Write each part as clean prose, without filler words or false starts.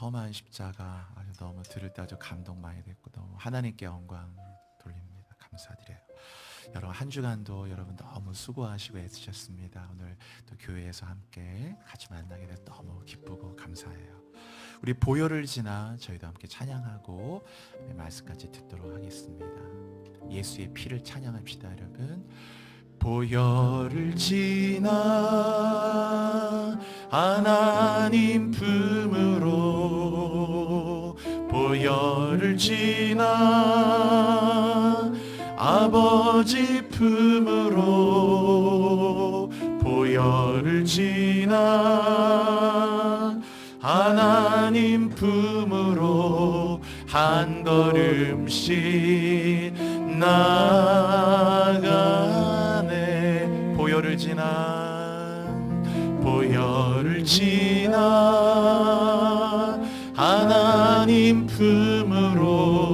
험한 십자가 아주 너무 들을 때 아주 감동 많이 됐고 너무 하나님께 영광 돌립니다. 감사드려요. 여러분 한 주간도 여러분 너무 수고하시고 애쓰셨습니다. 오늘 또 교회에서 함께 같이 만나게 돼서 너무 기쁘고 감사해요. 우리 보혈을 지나 저희도 함께 찬양하고 말씀까지 듣도록 하겠습니다. 예수의 피를 찬양합시다, 여러분. 보혈을 지나 하나님 품으로, 보혈을 지나 아버지 품으로, 보혈을 지나 하나님 품으로 한 걸음씩 나가네. 보혈을 지나, 보혈을 지나 하나님 품으로,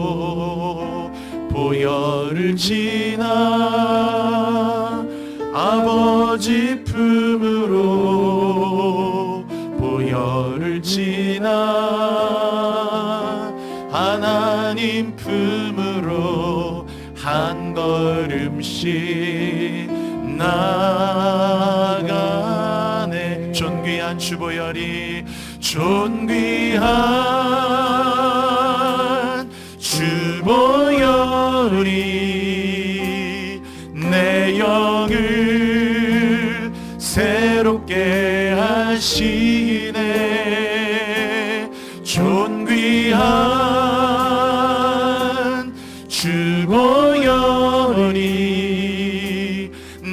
보혈을 지나 아버지 품으로, 보혈을 지나 하나님 품으로 한 걸음씩 나가네. 존귀한 주보혈이, 존귀한 주보혈이 내 영을 새롭게 하시네. 존귀한 주보혈이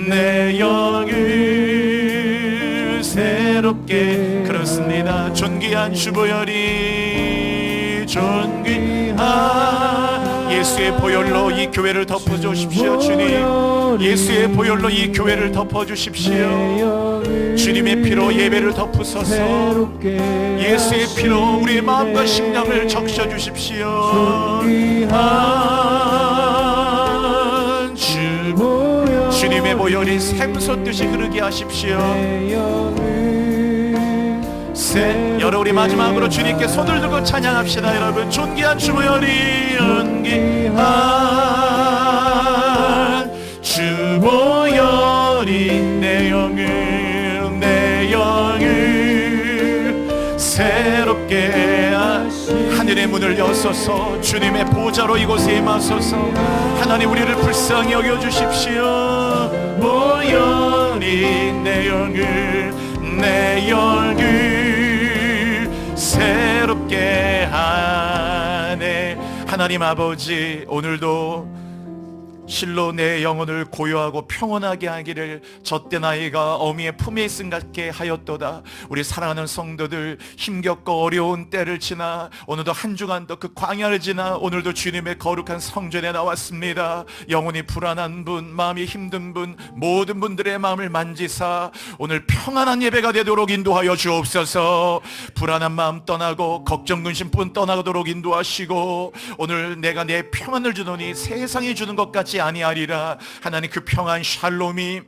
내 영을 새롭게, 그렇습니다. 존귀한 주보혈이, 존귀한 예수의 보혈로 이 교회를 덮어주십시오. 주님, 예수의 보혈로 이 교회를 덮어주십시오. 주님의 피로 예배를 덮으소서. 예수의 피로 우리의 마음과 심령을 적셔주십시오. 주님의 보혈이 샘솟듯이 흐르게 하십시오. 여러분 우리 마지막으로 주님께 손을 들고 찬양합시다. 여러분, 존귀한 주보혈이, 존귀한 주보혈이 내 영을 새롭게 하늘의 문을 여소서. 주님의 보좌로 이곳에 임하소서. 하나님 우리를 불쌍히 여겨주십시오. 보혈이 내 영을 새롭게 하네. 하나님 아버지, 오늘도 실로 내 영혼을 고요하고 평온하게 하기를 젖된 아이가 어미의 품에 있음 같게 하였도다. 우리 사랑하는 성도들, 힘겹고 어려운 때를 지나 오늘도 한 주간도 그 광야를 지나 오늘도 주님의 거룩한 성전에 나왔습니다. 영혼이 불안한 분, 마음이 힘든 분, 모든 분들의 마음을 만지사 오늘 평안한 예배가 되도록 인도하여 주옵소서. 불안한 마음 떠나고 걱정 근심뿐 떠나도록 인도하시고, 오늘 내가 내 평안을 주노니 세상이 주는 것 같이 아니하리라. 하나님 그 평안 샬롬이,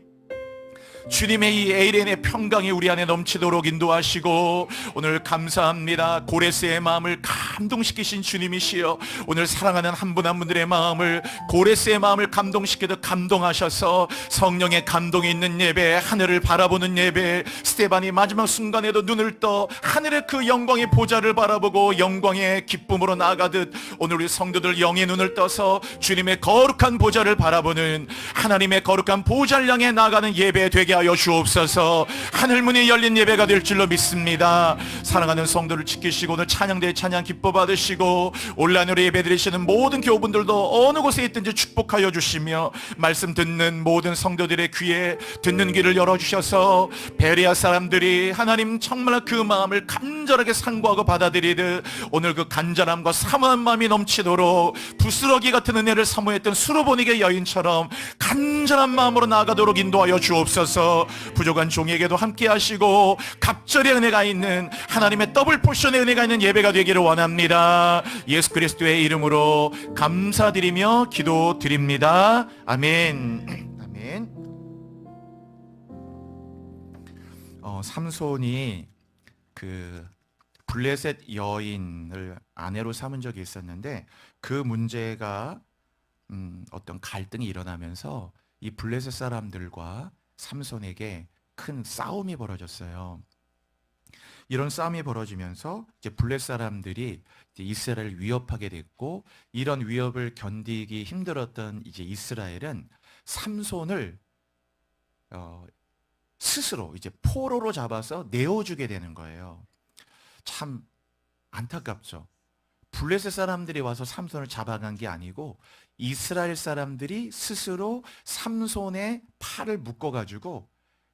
주님의 이 에이렌의 평강이 우리 안에 넘치도록 인도하시고, 오늘 감사합니다. 고레스의 마음을 감동시키신 주님이시여, 오늘 사랑하는 한 분 한 분들의 마음을, 고레스의 마음을 감동시키듯 감동하셔서 성령의 감동이 있는 예배, 하늘을 바라보는 예배, 스테반이 마지막 순간에도 눈을 떠 하늘의 그 영광의 보좌를 바라보고 영광의 기쁨으로 나아가듯, 오늘 우리 성도들 영의 눈을 떠서 주님의 거룩한 보좌를 바라보는, 하나님의 거룩한 보좌를 향해 나아가는 예배 되게 하여 주옵소서. 하늘문이 열린 예배가 될 줄로 믿습니다. 사랑하는 성도를 지키시고 오늘 찬양대의 찬양 기뻐 받으시고, 온라인으로 예배 드리시는 모든 교우분들도 어느 곳에 있든지 축복하여 주시며, 말씀 듣는 모든 성도들의 귀에 듣는 귀를 열어주셔서 베레아 사람들이 하나님 정말 그 마음을 간절하게 상고하고 받아들이듯, 오늘 그 간절함과 사모한 마음이 넘치도록 부스러기 같은 은혜를 사모했던 수로보니게 여인처럼 간절한 마음으로 나아가도록 인도하여 주옵소서. 부족한 종에게도 함께 하시고 갑절의 은혜가 있는, 하나님의 더블 포션의 은혜가 있는 예배가 되기를 원합니다. 예수 그리스도의 이름으로 감사드리며 기도드립니다. 아멘. 아멘. 삼손이 그 블레셋 여인을 아내로 삼은 적이 있었는데 그 문제가 어떤 갈등이 일어나면서 이 블레셋 사람들과 삼손에게 큰 싸움이 벌어졌어요. 이런 싸움이 벌어지면서 이제 블레셋 사람들이 이제 이스라엘을 위협하게 됐고, 이런 위협을 견디기 힘들었던 이제 이스라엘은 삼손을 어, 스스로 이제 포로로 잡아서 내어주게 되는 거예요. 참 안타깝죠. 블레셋 사람들이 와서 삼손을 잡아간 게 아니고 이스라엘 사람들이 스스로 삼손의 팔을 묶어가지고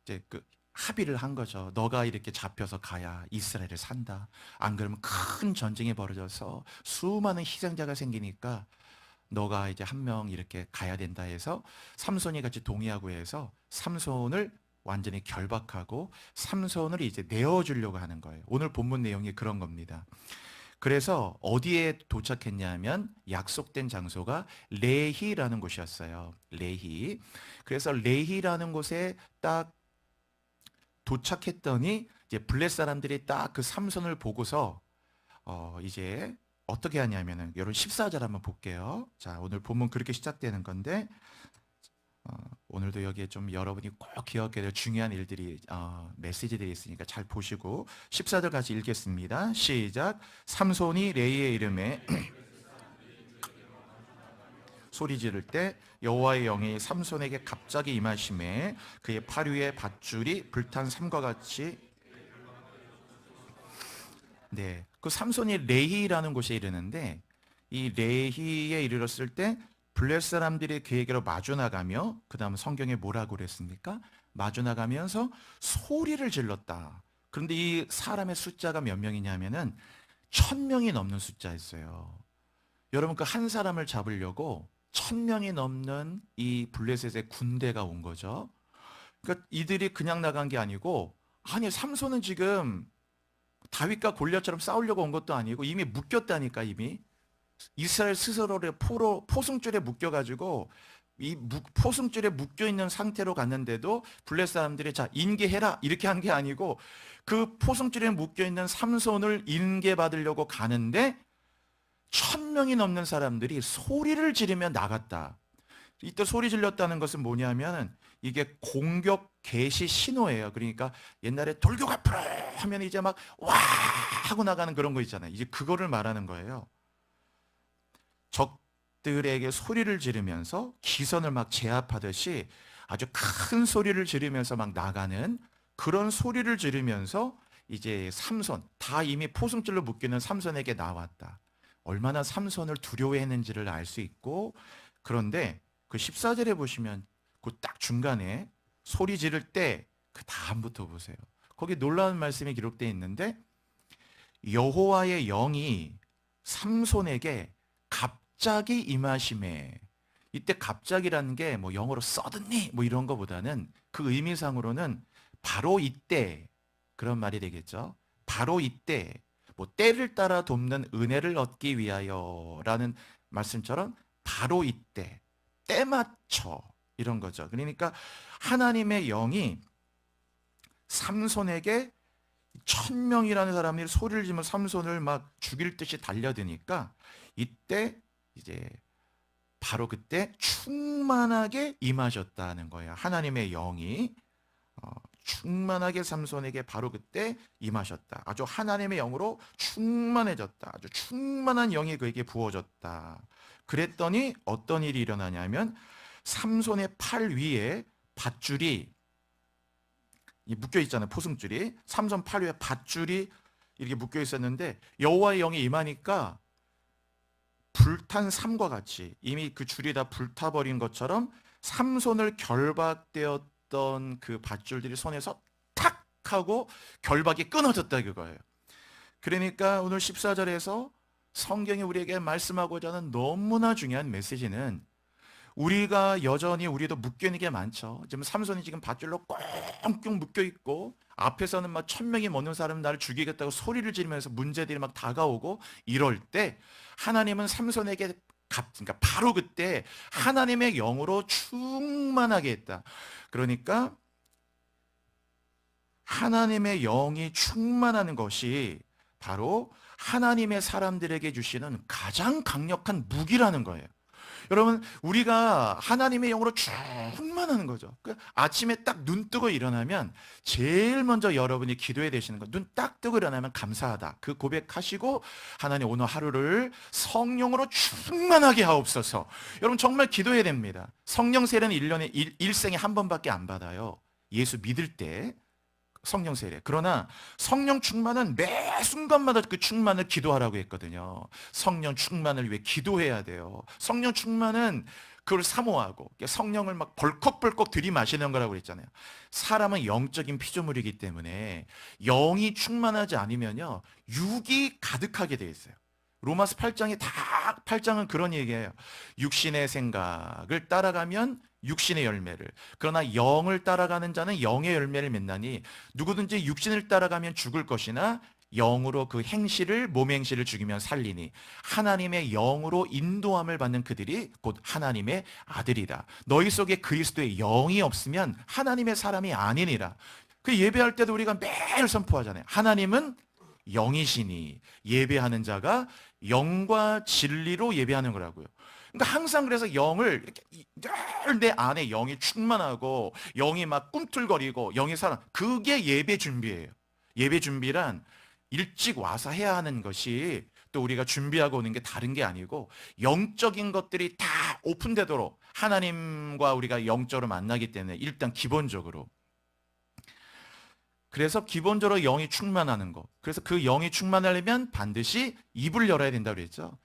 이제 그 합의를 한 거죠. 너가 이렇게 잡혀서 가야 이스라엘을 산다. 안 그러면 큰 전쟁이 벌어져서 수많은 희생자가 생기니까 너가 이제 한 명 이렇게 가야 된다 해서 삼손이 같이 동의하고 해서 삼손을 완전히 결박하고 삼손을 이제 내어주려고 하는 거예요. 오늘 본문 내용이 그런 겁니다. 그래서 어디에 도착했냐면 약속된 장소가 레히라는 곳이었어요. 레히. 그래서 레히라는 곳에 딱 도착했더니 이제 블레셋 사람들이 딱 그 삼손을 보고서 이제 어떻게 하냐면은 여러분 14절 한번 볼게요. 자, 오늘 본문 그렇게 시작되는 건데 오늘도 여기에 좀 여러분이 꼭 기억해야 될 중요한 일들이 메시지들이 있으니까 잘 보시고 14절 같이 읽겠습니다. 시작. 삼손이 레이의 이름에 소리 지를 때 여호와의 영이 삼손에게 갑자기 임하심에 그의 팔 위에 밧줄이 불탄 삼과 같이 네, 그 삼손이 레히라는 곳에 이르는데 이 레히에 이르렀을 때 블레셋 사람들이 그에게로 마주 나가며 그 다음 성경에 뭐라고 그랬습니까? 마주 나가면서 소리를 질렀다. 그런데 이 사람의 숫자가 몇 명이냐면은 1000명이 넘는 숫자였어요. 여러분 그 한 사람을 잡으려고 1000명이 넘는 이 블레셋의 군대가 온 거죠. 그러니까 이들이 그냥 나간 게 아니고 아니 삼손은 지금 다윗과 골리앗처럼 싸우려고 온 것도 아니고 이미 묶였다니까 이미 이스라엘 스스로를 포승줄에 묶여가지고 이 포승줄에 묶여 있는 상태로 갔는데도 블레셋 사람들이 자 인계해라 이렇게 한 게 아니고 그 포승줄에 묶여 있는 삼손을 인계받으려고 가는데 1000명이 넘는 사람들이 소리를 지르며 나갔다. 이때 소리 질렀다는 것은 뭐냐면 이게 공격 개시 신호예요. 그러니까 옛날에 돌격 앞으로 하면 이제 막 와 하고 나가는 그런 거 있잖아요. 이제 그거를 말하는 거예요. 적들에게 소리를 지르면서 기선을 막 제압하듯이 아주 큰 소리를 지르면서 막 나가는 그런 소리를 지르면서 이제 삼손 다 이미 포승줄로 묶이는 삼손에게 나왔다. 얼마나 삼손을 두려워했는지를 알 수 있고 그런데 그 14절에 보시면 그 딱 중간에 소리 지를 때 그 다음부터 보세요. 거기 놀라운 말씀이 기록되어 있는데 여호와의 영이 삼손에게 갑자기 임하심에 이때 갑자기라는 게 뭐 영어로 suddenly 뭐 이런 거보다는 그 의미상으로는 바로 이때 그런 말이 되겠죠. 바로 이때 뭐 때를 따라 돕는 은혜를 얻기 위하여라는 말씀처럼 바로 이때 때 맞춰 이런 거죠. 그러니까 하나님의 영이 삼손에게 1000명이라는 사람이 소리를 지르며 삼손을 막 죽일 듯이 달려드니까 이때 이제 바로 그때 충만하게 임하셨다는 거예요. 하나님의 영이 충만하게 삼손에게 바로 그때 임하셨다. 아주 하나님의 영으로 충만해졌다. 아주 충만한 영이 그에게 부어졌다. 그랬더니 어떤 일이 일어나냐면 삼손의 팔 위에 밧줄이 묶여 있잖아요. 포승줄이 삼손 팔 위에 밧줄이 이렇게 묶여 있었는데 여호와의 영이 임하니까 불탄 삼과 같이 이미 그 줄이 다 불타버린 것처럼 삼손을 결박되었던 그 밧줄들이 손에서 탁 하고 결박이 끊어졌다 그거예요. 그러니까 오늘 14절에서 성경이 우리에게 말씀하고자 하는 너무나 중요한 메시지는 우리가 여전히 우리도 묶여있는 게 많죠. 지금 삼손이 지금 밧줄로 꽁꽁 묶여있고 앞에서는 막 1000명이 넘는 사람 나를 죽이겠다고 소리를 지르면서 문제들이 막 다가오고 이럴 때 하나님은 삼손에게 그러니까 바로 그때 하나님의 영으로 충만하게 했다. 그러니까 하나님의 영이 충만하는 것이 바로 하나님의 사람들에게 주시는 가장 강력한 무기라는 거예요. 여러분, 우리가 하나님의 영으로 충만하는 거죠. 아침에 딱 눈 뜨고 일어나면 제일 먼저 여러분이 기도해야 되시는 거, 눈 딱 뜨고 일어나면 감사하다, 그 고백하시고, 하나님 오늘 하루를 성령으로 충만하게 하옵소서. 여러분, 정말 기도해야 됩니다. 성령 세례는 1년에 일생에 한 번밖에 안 받아요. 예수 믿을 때 성령 세례. 그러나 성령 충만은 매 순간마다 그 충만을 기도하라고 했거든요. 성령 충만을 위해 기도해야 돼요. 성령 충만은 그걸 사모하고 성령을 막 벌컥벌컥 들이마시는 거라고 그랬잖아요. 사람은 영적인 피조물이기 때문에 영이 충만하지 않으면요, 육이 가득하게 돼 있어요. 로마서 8장은 그런 얘기예요. 육신의 생각을 따라가면 육신의 열매를, 그러나 영을 따라가는 자는 영의 열매를 맺나니 누구든지 육신을 따라가면 죽을 것이나 영으로 그 행실을, 몸의 행실을 죽이면 살리니 하나님의 영으로 인도함을 받는 그들이 곧 하나님의 아들이다. 너희 속에 그리스도의 영이 없으면 하나님의 사람이 아니니라. 그 예배할 때도 우리가 매일 선포하잖아요. 하나님은 영이시니 예배하는 자가 영과 진리로 예배하는 거라고요. 그러니까 항상 그래서 영을 이렇게 늘 내 안에 영이 충만하고 영이 막 꿈틀거리고 영이 살아, 그게 예배 준비예요. 예배 준비란 일찍 와서 해야 하는 것이 또 우리가 준비하고 오는 게 다른 게 아니고 영적인 것들이 다 오픈되도록 하나님과 우리가 영적으로 만나기 때문에 일단 기본적으로, 그래서 기본적으로 영이 충만하는 거. 그래서 그 영이 충만하려면 반드시 입을 열어야 된다고 그랬죠.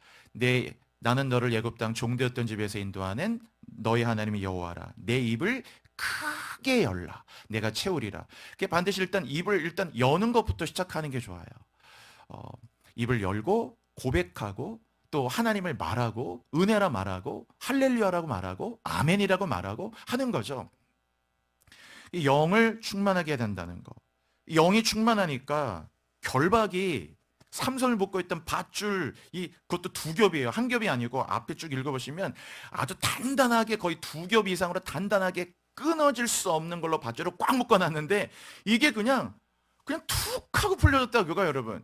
나는 너를 애굽 땅 종되었던 집에서 인도하는 너희 하나님이 여호와라. 내 입을 크게 열라. 내가 채우리라. 그게 반드시 일단 입을 여는 것부터 시작하는 게 좋아요. 입을 열고 고백하고 또 하나님을 말하고 은혜라 말하고 할렐루야라고 말하고 아멘이라고 말하고 하는 거죠. 이 영을 충만하게 해야 된다는 거. 영이 충만하니까 결박이 삼손을 묶고 있던 밧줄, 그것도 두 겹이에요. 한 겹이 아니고 앞에 쭉 읽어보시면 아주 단단하게, 거의 두 겹 이상으로 단단하게 끊어질 수 없는 걸로 밧줄을 꽉 묶어놨는데 이게 그냥 툭 하고 풀려졌다 그거예요, 여러분.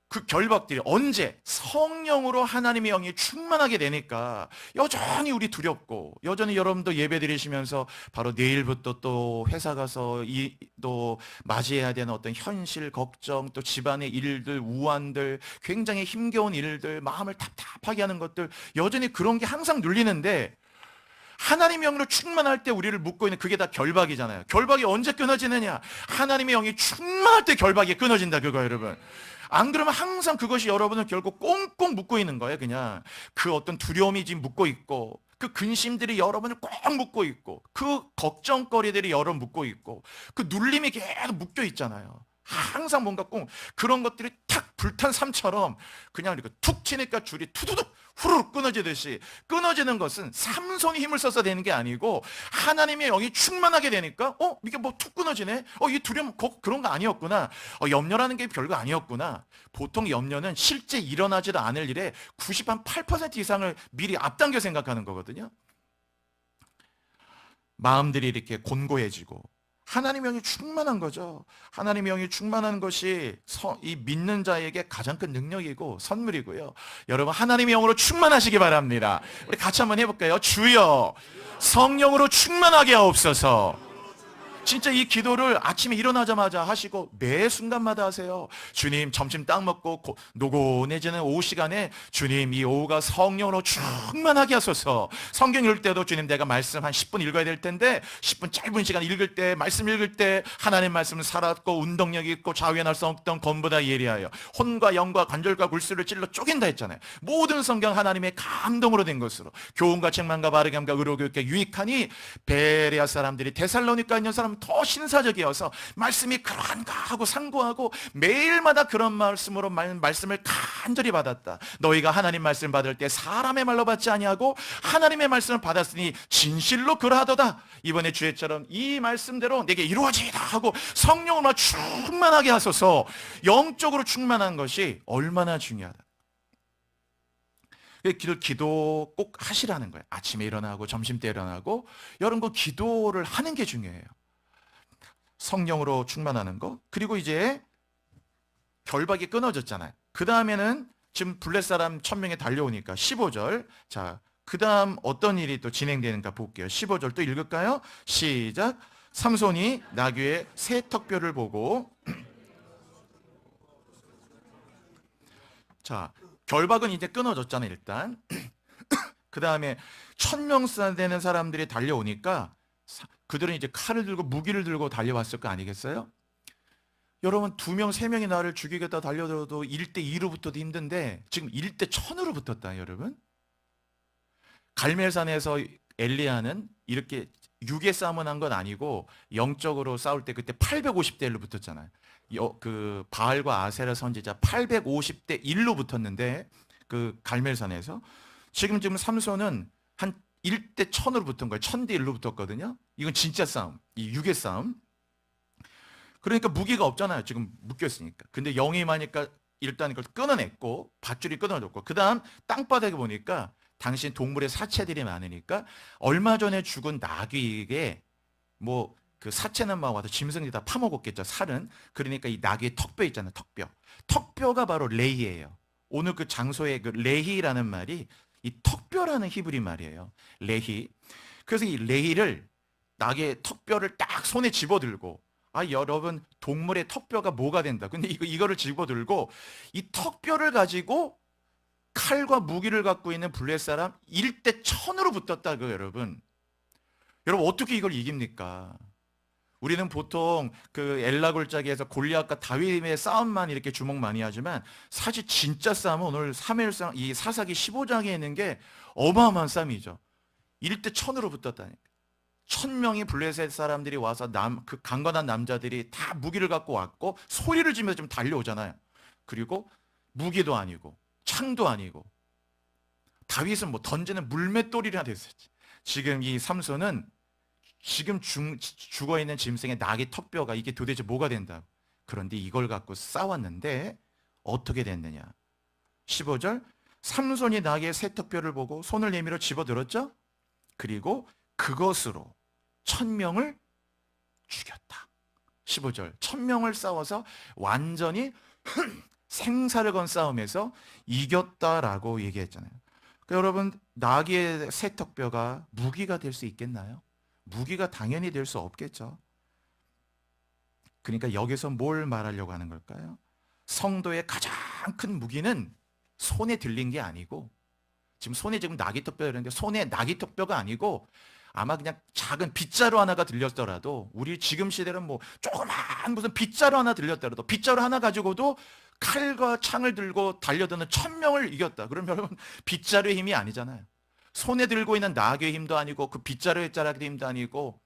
그 결박들이 언제? 성령으로 하나님의 영이 충만하게 되니까 여전히 우리 두렵고, 여전히 여러분도 예배 드리시면서 바로 내일부터 또 회사 가서 또 맞이해야 되는 어떤 현실 걱정, 또 집안의 일들, 우환들, 굉장히 힘겨운 일들, 마음을 답답하게 하는 것들, 여전히 그런 게 항상 눌리는데 하나님의 영으로 충만할 때 우리를 묶고 있는 그게 다 결박이잖아요. 결박이 언제 끊어지느냐? 하나님의 영이 충만할 때 결박이 끊어진다 그거예요, 여러분. 안 그러면 항상 그것이 여러분을 결국 꽁꽁 묶고 있는 거예요. 그냥 그 어떤 두려움이 지금 묶고 있고, 그 근심들이 여러분을 꼭 묶고 있고, 그 걱정거리들이 여러분 묶고 있고, 그 눌림이 계속 묶여 있잖아요. 항상 뭔가 꼭 그런 것들이 탁 불탄 삶처럼 그냥 이렇게 툭 치니까 줄이 투두둑 후루룩 끊어지듯이, 끊어지는 것은 삼손이 힘을 써서 되는 게 아니고 하나님의 영이 충만하게 되니까 이게 뭐 툭 끊어지네, 이 두려움 그런 거 아니었구나, 염려라는 게 별거 아니었구나. 보통 염려는 실제 일어나지도 않을 일에 98% 이상을 미리 앞당겨 생각하는 거거든요. 마음들이 이렇게 곤고해지고 하나님의 영이 충만한 거죠. 하나님의 영이 충만한 것이 이 믿는 자에게 가장 큰 능력이고 선물이고요. 여러분, 하나님의 영으로 충만하시기 바랍니다. 우리 같이 한번 해볼까요? 주여, 성령으로 충만하게 하옵소서. 진짜 이 기도를 아침에 일어나자마자 하시고 매 순간마다 하세요. 주님, 점심 딱 먹고 노곤해지는 오후 시간에 주님, 이 오후가 성령으로 충만하게 하소서. 성경 읽을 때도 주님, 내가 말씀 한 10분 읽어야 될 텐데 10분 짧은 시간 읽을 때, 말씀 읽을 때 하나님 말씀은 살았고 운동력이 있고 좌우에 수 없던 검보다 예리하여 혼과 영과 관절과 골수를 찔러 쪼갠다 했잖아요. 모든 성경 하나님의 감동으로 된 것으로 교훈과 책망과 바르게 함과 의로 교육에 유익하니, 베레아 사람들이 데살로니가 있는 사람 더 신사적이어서 말씀이 그러한가 하고 상고하고 매일마다 그런 말씀으로 말씀을 간절히 받았다. 너희가 하나님 말씀 받을 때 사람의 말로 받지 아니하고 하나님의 말씀을 받았으니 진실로 그러하도다. 이번에 주의처럼 이 말씀대로 내게 이루어지이다 하고 성령으로 충만하게 하소서. 영적으로 충만한 것이 얼마나 중요하다. 기도 꼭 하시라는 거예요. 아침에 일어나고 점심때 일어나고 여러분, 그 기도를 하는 게 중요해요. 성령으로 충만하는 거. 그리고 이제 결박이 끊어졌잖아요. 그 다음에는 지금 블레 사람 1000명이 달려오니까 15절. 자, 그 다음 어떤 일이 또 진행되는가 볼게요. 15절 또 읽을까요? 시작. 삼손이 나귀의 새 턱뼈를 보고 자, 결박은 이제 끊어졌잖아요, 일단. 그 다음에 1000명 되는 사람들이 달려오니까 그들은 이제 칼을 들고 무기를 들고 달려왔을 거 아니겠어요? 여러분 2명, 3명이 나를 죽이겠다 달려들어도 1대 2로 붙어도 힘든데 지금 1대 1000으로 붙었다, 여러분. 갈멜산에서 엘리야는 이렇게 육의 싸움을 한 건 아니고 영적으로 싸울 때 그때 850대 1로 붙었잖아요. 그 바알과 아세라 선지자 850대 1로 붙었는데 그 갈멜산에서 지금 삼손은 한 1대 1000으로 붙은 거예요. 1000대 1로 붙었거든요. 이건 진짜 싸움, 이 육의 싸움. 그러니까 무기가 없잖아요. 지금 묶였으니까. 근데 영이 임하니까 일단 이걸 끊어냈고 밧줄이 끊어졌고 그 다음 땅바닥에 보니까 당신 동물의 사체들이 많으니까 얼마 전에 죽은 나귀에게 뭐 그 사체는 막 와서 짐승이 다 파먹었겠죠. 살은. 그러니까 이 나귀의 턱뼈 있잖아요. 턱뼈. 턱뼈가 바로 레히예요. 오늘 그 장소의 그 레히라는 말이 이 턱뼈라는 히브리 말이에요. 레히. 그래서 이 레히를 나귀의 턱뼈를 딱 손에 집어들고 아 여러분 동물의 턱뼈가 뭐가 된다. 근데 이거를 집어들고 이 턱뼈를 가지고 칼과 무기를 갖고 있는 블레 사람 1대 1000으로 붙었다고 여러분. 여러분 어떻게 이걸 이깁니까? 우리는 보통 그 엘라 골짜기에서 골리앗과 다윗의 싸움만 이렇게 주목 많이 하지만 사실 진짜 싸움은 오늘 사무엘상 이 사사기 15장에 있는 게 어마어마한 싸움이죠. 1대 1000으로 붙었다니까. 1000명이 블레셋 사람들이 와서 그 강건한 남자들이 다 무기를 갖고 왔고 소리를 지면서 좀 달려오잖아요. 그리고 무기도 아니고 창도 아니고 다윗은 뭐 던지는 물맷돌이나 됐었지. 지금 이 삼손은 지금 죽어있는 짐승의 나귀 턱뼈가 이게 도대체 뭐가 된다고. 그런데 이걸 갖고 싸웠는데 어떻게 됐느냐. 15절 삼손이 나귀의 새 턱뼈를 보고 손을 내밀어 집어들었죠. 그리고 그것으로 1000명을 죽였다. 15절 1000명을 싸워서 완전히 생사를 건 싸움에서 이겼다라고 얘기했잖아요. 그러니까 여러분 나귀의 새 턱뼈가 무기가 될 수 있겠나요? 무기가 당연히 될 수 없겠죠. 그러니까 여기서 뭘 말하려고 하는 걸까요? 성도의 가장 큰 무기는 손에 들린 게 아니고 지금 손에 지금 나귀턱뼈 이러는데 손에 나귀턱뼈가 아니고 아마 그냥 작은 빗자루 하나가 들렸더라도 우리 지금 시대는 뭐 조그만 무슨 빗자루 하나 들렸더라도 빗자루 하나 가지고도 칼과 창을 들고 달려드는 1000명을 이겼다. 그럼 여러분 빗자루의 힘이 아니잖아요. 손에 들고 있는 나귀의 힘도 아니고 그 빗자루의 자락의 힘도 아니고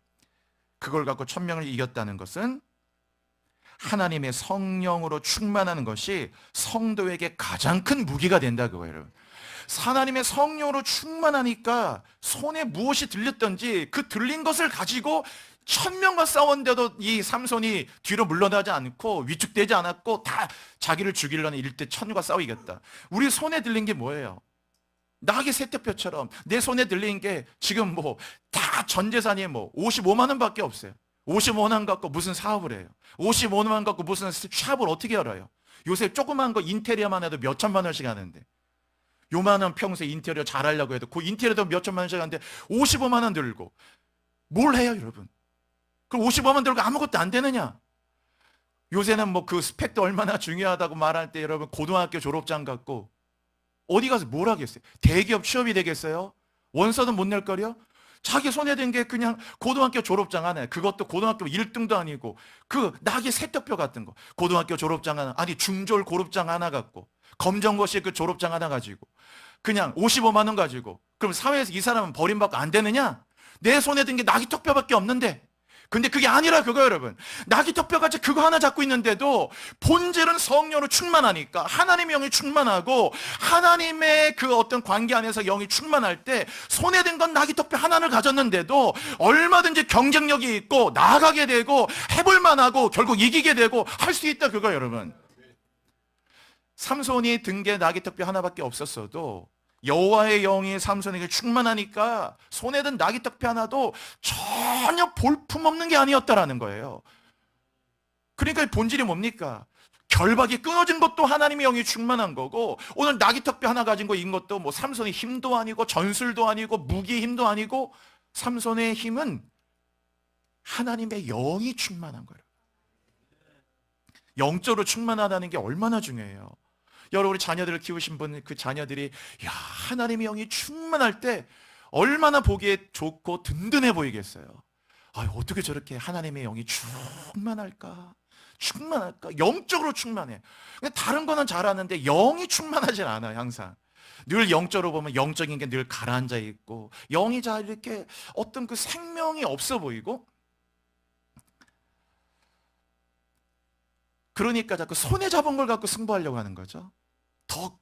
그걸 갖고 1000명을 이겼다는 것은 하나님의 성령으로 충만하는 것이 성도에게 가장 큰 무기가 된다 그거예요. 여러분. 하나님의 성령으로 충만하니까 손에 무엇이 들렸던지 그 들린 것을 가지고 1000명과 싸웠는데도 이 삼손이 뒤로 물러나지 않고 위축되지 않았고 다 자기를 죽이려는 1대 1000과 싸워 이겼다. 우리 손에 들린 게 뭐예요? 나귀 새떼뼈처럼 내 손에 들린 게 지금 뭐 다 전 재산이 뭐 55만 원밖에 없어요. 55만 원 갖고 무슨 사업을 해요? 55만 원 갖고 무슨 샵을 어떻게 열어요? 요새 조그만 거 인테리어만 해도 몇 천만 원씩 하는데 요만한 평소에 인테리어 잘하려고 해도 그 인테리어도 몇 천만 원씩 하는데 55만 원 들고 뭘 해요 여러분? 그럼 55만 원 들고 아무것도 안 되느냐? 요새는 뭐 그 스펙도 얼마나 중요하다고 말할 때 여러분 고등학교 졸업장 갖고 어디 가서 뭘 하겠어요? 대기업 취업이 되겠어요? 원서도 못 낼 거려? 자기 손에 든 게 그냥 고등학교 졸업장 하나, 그것도 고등학교 1등도 아니고 그 낙이 새떡뼈 같은 거 고등학교 졸업장 하나, 아니 중졸 졸업장 하나 갖고 검정고시 그 졸업장 하나 가지고 그냥 55만 원 가지고 그럼 사회에서 이 사람은 버림받고 안 되느냐? 내 손에 든 게 낙이 턱뼈밖에 없는데. 근데 그게 아니라 그거 여러분, 낙이 턱뼈같이 그거 하나 잡고 있는데도 본질은 성령으로 충만하니까 하나님의 영이 충만하고 하나님의 그 어떤 관계 안에서 영이 충만할 때 손에 든 건 낙이 턱뼈 하나를 가졌는데도 얼마든지 경쟁력이 있고 나아가게 되고 해볼만하고 결국 이기게 되고 할 수 있다 그거 여러분. 삼손이 든 게 낙이 턱뼈 하나밖에 없었어도 여호와의 영이 삼손에게 충만하니까 손에 든 나귀 턱뼈 하나도 전혀 볼품없는 게 아니었다라는 거예요. 그러니까 본질이 뭡니까? 결박이 끊어진 것도 하나님의 영이 충만한 거고, 오늘 나귀턱뼈 하나 가진 거 인 것도 뭐 삼손의 힘도 아니고 전술도 아니고 무기의 힘도 아니고, 삼손의 힘은 하나님의 영이 충만한 거예요. 영적으로 충만하다는 게 얼마나 중요해요. 여러분, 우리 자녀들을 키우신 분, 그 자녀들이 하나님의 영이 충만할 때 얼마나 보기에 좋고 든든해 보이겠어요. 어떻게 저렇게 하나님의 영이 충만할까? 영적으로 충만해. 다른 거는 잘하는데 영이 충만하진 않아요. 항상 늘 영적으로 보면 영적인 게 늘 가라앉아 있고, 영이 잘 이렇게 어떤 그 생명이 없어 보이고, 그러니까 자꾸 손에 잡은 걸 갖고 승부하려고 하는 거죠.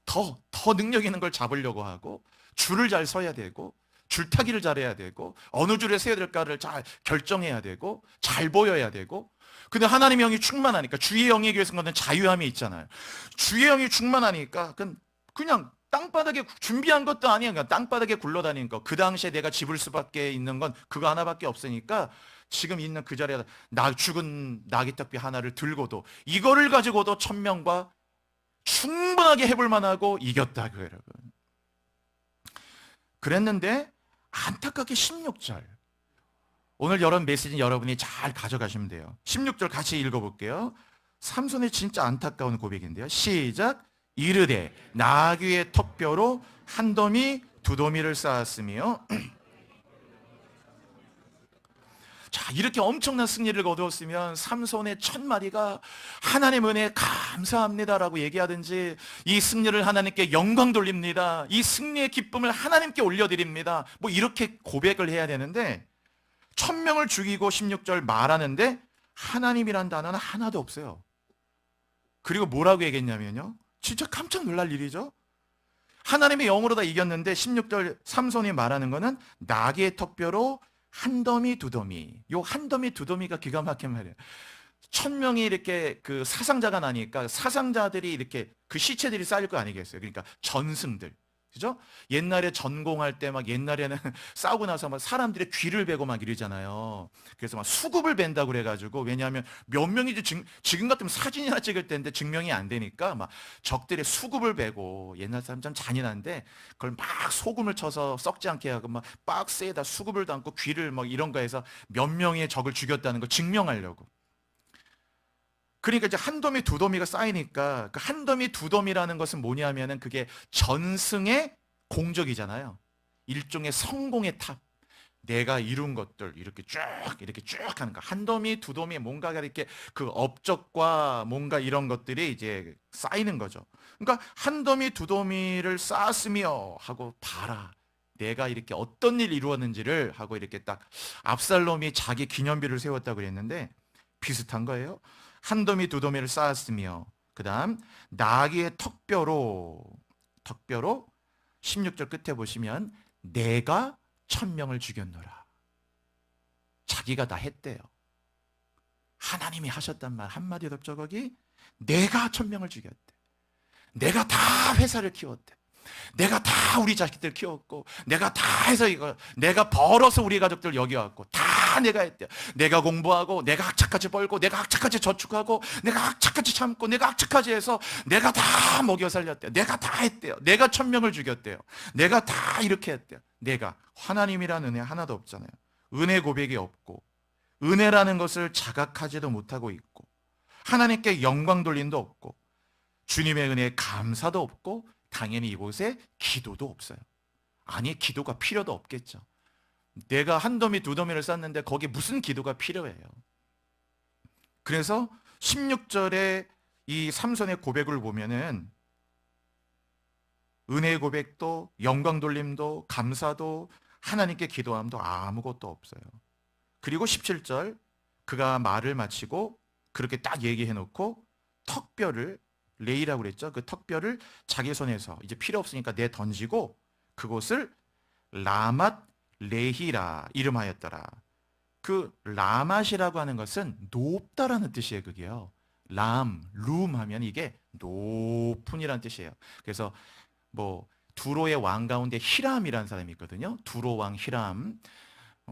더 능력 있는 걸 잡으려고 하고, 줄을 잘 서야 되고, 줄타기를 잘해야 되고, 어느 줄에 서야 될까를 잘 결정해야 되고, 잘 보여야 되고. 근데 하나님의 영이 충만하니까, 주의 영에 의해서 거는 자유함이 있잖아요. 주의 영이 충만하니까 그냥 땅바닥에 준비한 것도 아니야. 그냥 땅바닥에 굴러다니는 거. 그 당시에 내가 집을 수밖에 있는 건 그거 하나밖에 없으니까, 지금 있는 그 자리에 죽은 나귀턱뼈 하나를 들고도, 이거를 가지고도 1000명과 충분하게 해볼 만하고 이겼다고요, 여러분. 그랬는데 안타깝게 16절, 오늘 여러분 메시지는 여러분이 잘 가져가시면 돼요. 16절 같이 읽어볼게요. 삼손의 진짜 안타까운 고백인데요. 시작. 이르되 나귀의 턱뼈로 한 더미 두 더미를 쌓았으며. 자, 이렇게 엄청난 승리를 거두었으면 삼손의 1000마리가 하나님 은혜 감사합니다라고 얘기하든지, 이 승리를 하나님께 영광 돌립니다, 이 승리의 기쁨을 하나님께 올려드립니다, 뭐 이렇게 고백을 해야 되는데, 1000명을 죽이고 16절 말하는데 하나님이란 단어는 하나도 없어요. 그리고 뭐라고 얘기했냐면요, 진짜 깜짝 놀랄 일이죠. 하나님의 영으로 다 이겼는데 16절 삼손이 말하는 거는 나귀의 턱뼈로 한 더미 두 더미. 요 한 더미 두 더미가 기가 막힌 말이에요. 1000명이 이렇게 그 사상자가 나니까 사상자들이 이렇게 그 시체들이 쌓일 거 아니겠어요. 그러니까 전승들, 그죠? 옛날에 전공할 때 막, 옛날에는 싸우고 나서 막 사람들의 귀를 베고 막 이러잖아요. 그래서 막 수급을 벤다고 그래가지고, 왜냐하면 몇 명이지, 지금 같으면 사진이나 찍을 때인데 증명이 안 되니까 막 적들의 수급을 베고, 옛날 사람 참 잔인한데 그걸 막 소금을 쳐서 썩지 않게 하고 막 박스에다 수급을 담고 귀를 막 이런 거 해서 몇 명의 적을 죽였다는 걸 증명하려고. 그러니까 이제 한 더미 두 더미가 쌓이니까, 그 한 더미 두 더미라는 것은 뭐냐면은 그게 전승의 공적이잖아요. 일종의 성공의 탑. 내가 이룬 것들 이렇게 쭉 하는 거. 한 더미 두 더미에 뭔가가 이렇게 그 업적과 뭔가 이런 것들이 이제 쌓이는 거죠. 그러니까 한 더미 두 더미를 쌓았으며 하고, 봐라, 내가 이렇게 어떤 일 이루었는지를 하고, 이렇게 딱 압살롬이 자기 기념비를 세웠다고 그랬는데 비슷한 거예요. 한 더미 두 더미를 쌓았으며, 그 다음 나귀의 턱뼈로 16절 끝에 보시면 내가 1000명을 죽였노라. 자기가 다 했대요. 하나님이 하셨단 말 한마디도 없죠. 거기 내가 1000명을 죽였대. 내가 다 회사를 키웠대. 내가 다 우리 자식들 키웠고, 내가 다 해서 이거 내가 벌어서 우리 가족들 여기 왔고, 다 내가 했대. 내가 공부하고, 내가 학차까지 벌고, 내가 학차까지 저축하고, 내가 학차까지 참고, 내가 학차까지 해서 내가 다 먹여 살렸대요. 내가 다 했대요. 내가 1000명을 죽였대요. 내가 다 이렇게 했대요. 내가. 하나님이라는 은혜 하나도 없잖아요. 은혜 고백이 없고, 은혜라는 것을 자각하지도 못하고 있고, 하나님께 영광 돌림도 없고, 주님의 은혜에 감사도 없고, 당연히 이곳에 기도도 없어요. 아니, 기도가 필요도 없겠죠. 내가 한 더미 두 더미를 쌓는데 거기에 무슨 기도가 필요해요. 그래서 16절에 이 삼손의 고백을 보면은 은혜의 고백도, 영광 돌림도, 감사도, 하나님께 기도함도 아무것도 없어요. 그리고 17절, 그가 말을 마치고 그렇게 딱 얘기해 놓고 턱뼈를, 레이라고 그랬죠. 그 턱뼈를 자기 손에서 이제 필요 없으니까 내 던지고 그곳을 라맛 레히라 이름하였더라. 그 라맛이라고 하는 것은 높다라는 뜻이에요. 그게요. 룸 하면 이게 높은이라는 뜻이에요. 그래서 뭐 두로의 왕 가운데 히람이라는 사람이 있거든요. 두로 왕 히람.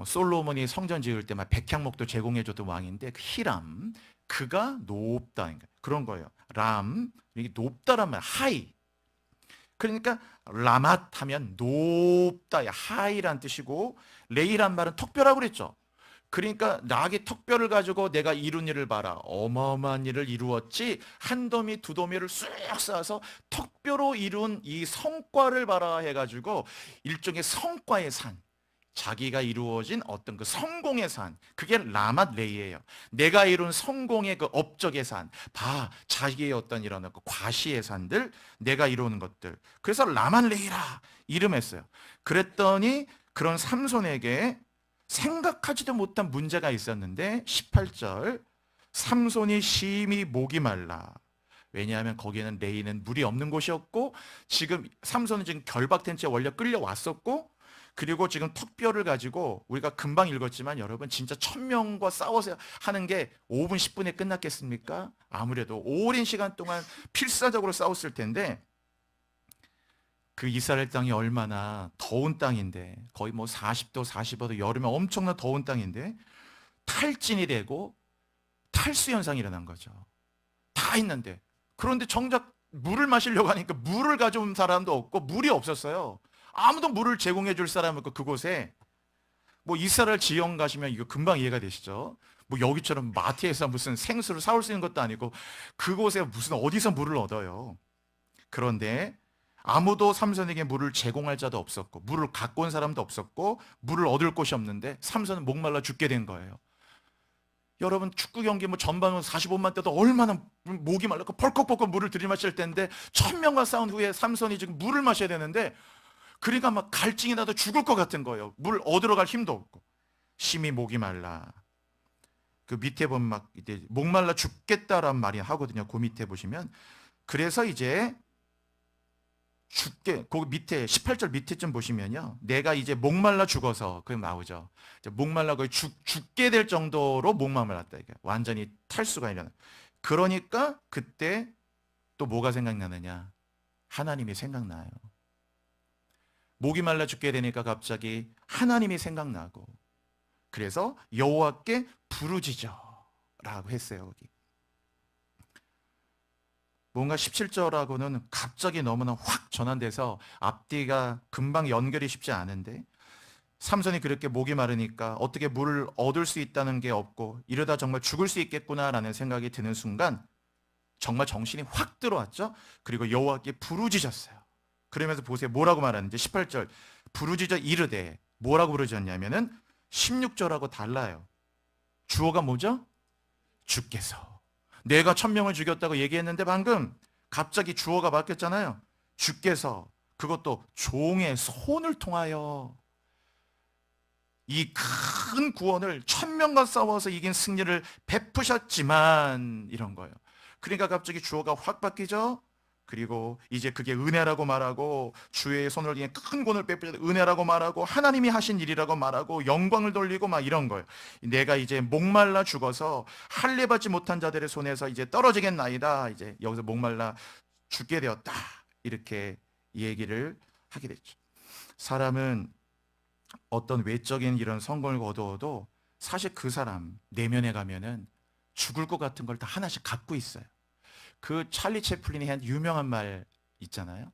솔로몬이 성전 지을 때 막 백향목도 제공해줬던 왕인데, 그 히람, 그가 높다. 그런 거예요. 람, 이게 높다란 말, 하이. 그러니까 라맛 하면 높다, 하이란 뜻이고, 레이란 말은 턱뼈라고 그랬죠. 그러니까 락이 턱뼈를 가지고 내가 이룬 일을 봐라. 어마어마한 일을 이루었지. 한 더미 두 더미를 쑥 쌓아서 턱뼈로 이룬 이 성과를 봐라 해가지고 일종의 성과의 산. 자기가 이루어진 어떤 그 성공의 산. 그게 라맛 레이예요. 내가 이룬 성공의 그 업적의 산. 봐. 자기의 어떤 이런 그 과시의 산들. 내가 이루는 것들. 그래서 라맛 레이라 이름했어요. 그랬더니 그런 삼손에게 생각하지도 못한 문제가 있었는데 18절 삼손이 심히 목이 말라. 왜냐하면 거기에는 레이는 물이 없는 곳이었고 지금 삼손은 지금 결박된 채 원래 끌려왔었고 그리고 지금 턱뼈를 가지고 우리가 금방 읽었지만 여러분 진짜 1000명과 싸워서 하는 게 5분 10분에 끝났겠습니까? 아무래도 오랜 시간 동안 필사적으로 싸웠을 텐데 그 이스라엘 땅이 얼마나 더운 땅인데 거의 뭐 40도 45도 여름에 엄청난 더운 땅인데 탈진이 되고 탈수 현상이 일어난 거죠. 다 있는데 그런데 정작 물을 마시려고 하니까 물을 가져온 사람도 없고 물이 없었어요. 아무도 물을 제공해 줄 사람이 없고 그곳에 뭐 이스라엘 지형 가시면 이거 금방 이해가 되시죠? 뭐 여기처럼 마트에서 무슨 생수를 사올 수 있는 것도 아니고 그곳에 무슨 어디서 물을 얻어요. 그런데 아무도 삼손에게 물을 제공할 자도 없었고 물을 갖고 온 사람도 없었고 물을 얻을 곳이 없는데 삼손은 목말라 죽게 된 거예요. 여러분 축구 경기 뭐 전반은 45만 때도 얼마나 목이 말라서 벌컥벌컥 물을 들이마실 텐데 1000명과 싸운 후에 삼손이 지금 물을 마셔야 되는데 그러니까 막 갈증이 나도 죽을 것 같은 거예요. 물 얻으러 갈 힘도 없고 심히 목이 말라. 그 밑에 보면 막 이제 목말라 죽겠다란 말이 하거든요. 그 밑에 보시면 그래서 이제 죽게 거기 밑에 18절 밑에쯤 보시면요. 내가 이제 목말라 죽어서 그 나오죠. 목말라 거의 죽게 될 정도로 목말랐다 이게 완전히 탈수가 일어나. 그러니까 그때 또 뭐가 생각나느냐? 하나님이 생각나요. 목이 말라 죽게 되니까 갑자기 하나님이 생각나고 그래서 여호와께 부르짖어라고 했어요. 여기. 뭔가 17절하고는 갑자기 너무나 확 전환돼서 앞뒤가 금방 연결이 쉽지 않은데 삼손이 그렇게 목이 마르니까 어떻게 물을 얻을 수 있다는 게 없고 이러다 정말 죽을 수 있겠구나라는 생각이 드는 순간 정말 정신이 확 들어왔죠. 그리고 여호와께 부르짖었어요. 그러면서 보세요. 뭐라고 말하는지 18절 부르짖어 이르되 뭐라고 부르짖었냐면은 16절하고 달라요. 주어가 뭐죠? 주께서. 내가 1000명을 죽였다고 얘기했는데 방금 갑자기 주어가 바뀌었잖아요. 주께서 그것도 종의 손을 통하여 이 큰 구원을 1000명과 싸워서 이긴 승리를 베푸셨지만 이런 거예요. 그러니까 갑자기 주어가 확 바뀌죠. 그리고 이제 그게 은혜라고 말하고 주의 손을 위해 큰 구원을 베푸셨다 은혜라고 말하고 하나님이 하신 일이라고 말하고 영광을 돌리고 막 이런 거예요. 내가 이제 목말라 죽어서 할례 받지 못한 자들의 손에서 이제 떨어지겠나이다. 이제 여기서 목말라 죽게 되었다. 이렇게 얘기를 하게 됐죠. 사람은 어떤 외적인 이런 성공을 거두어도 사실 그 사람 내면에 가면은 죽을 것 같은 걸 다 하나씩 갖고 있어요. 그 찰리 채플린이 한 유명한 말 있잖아요.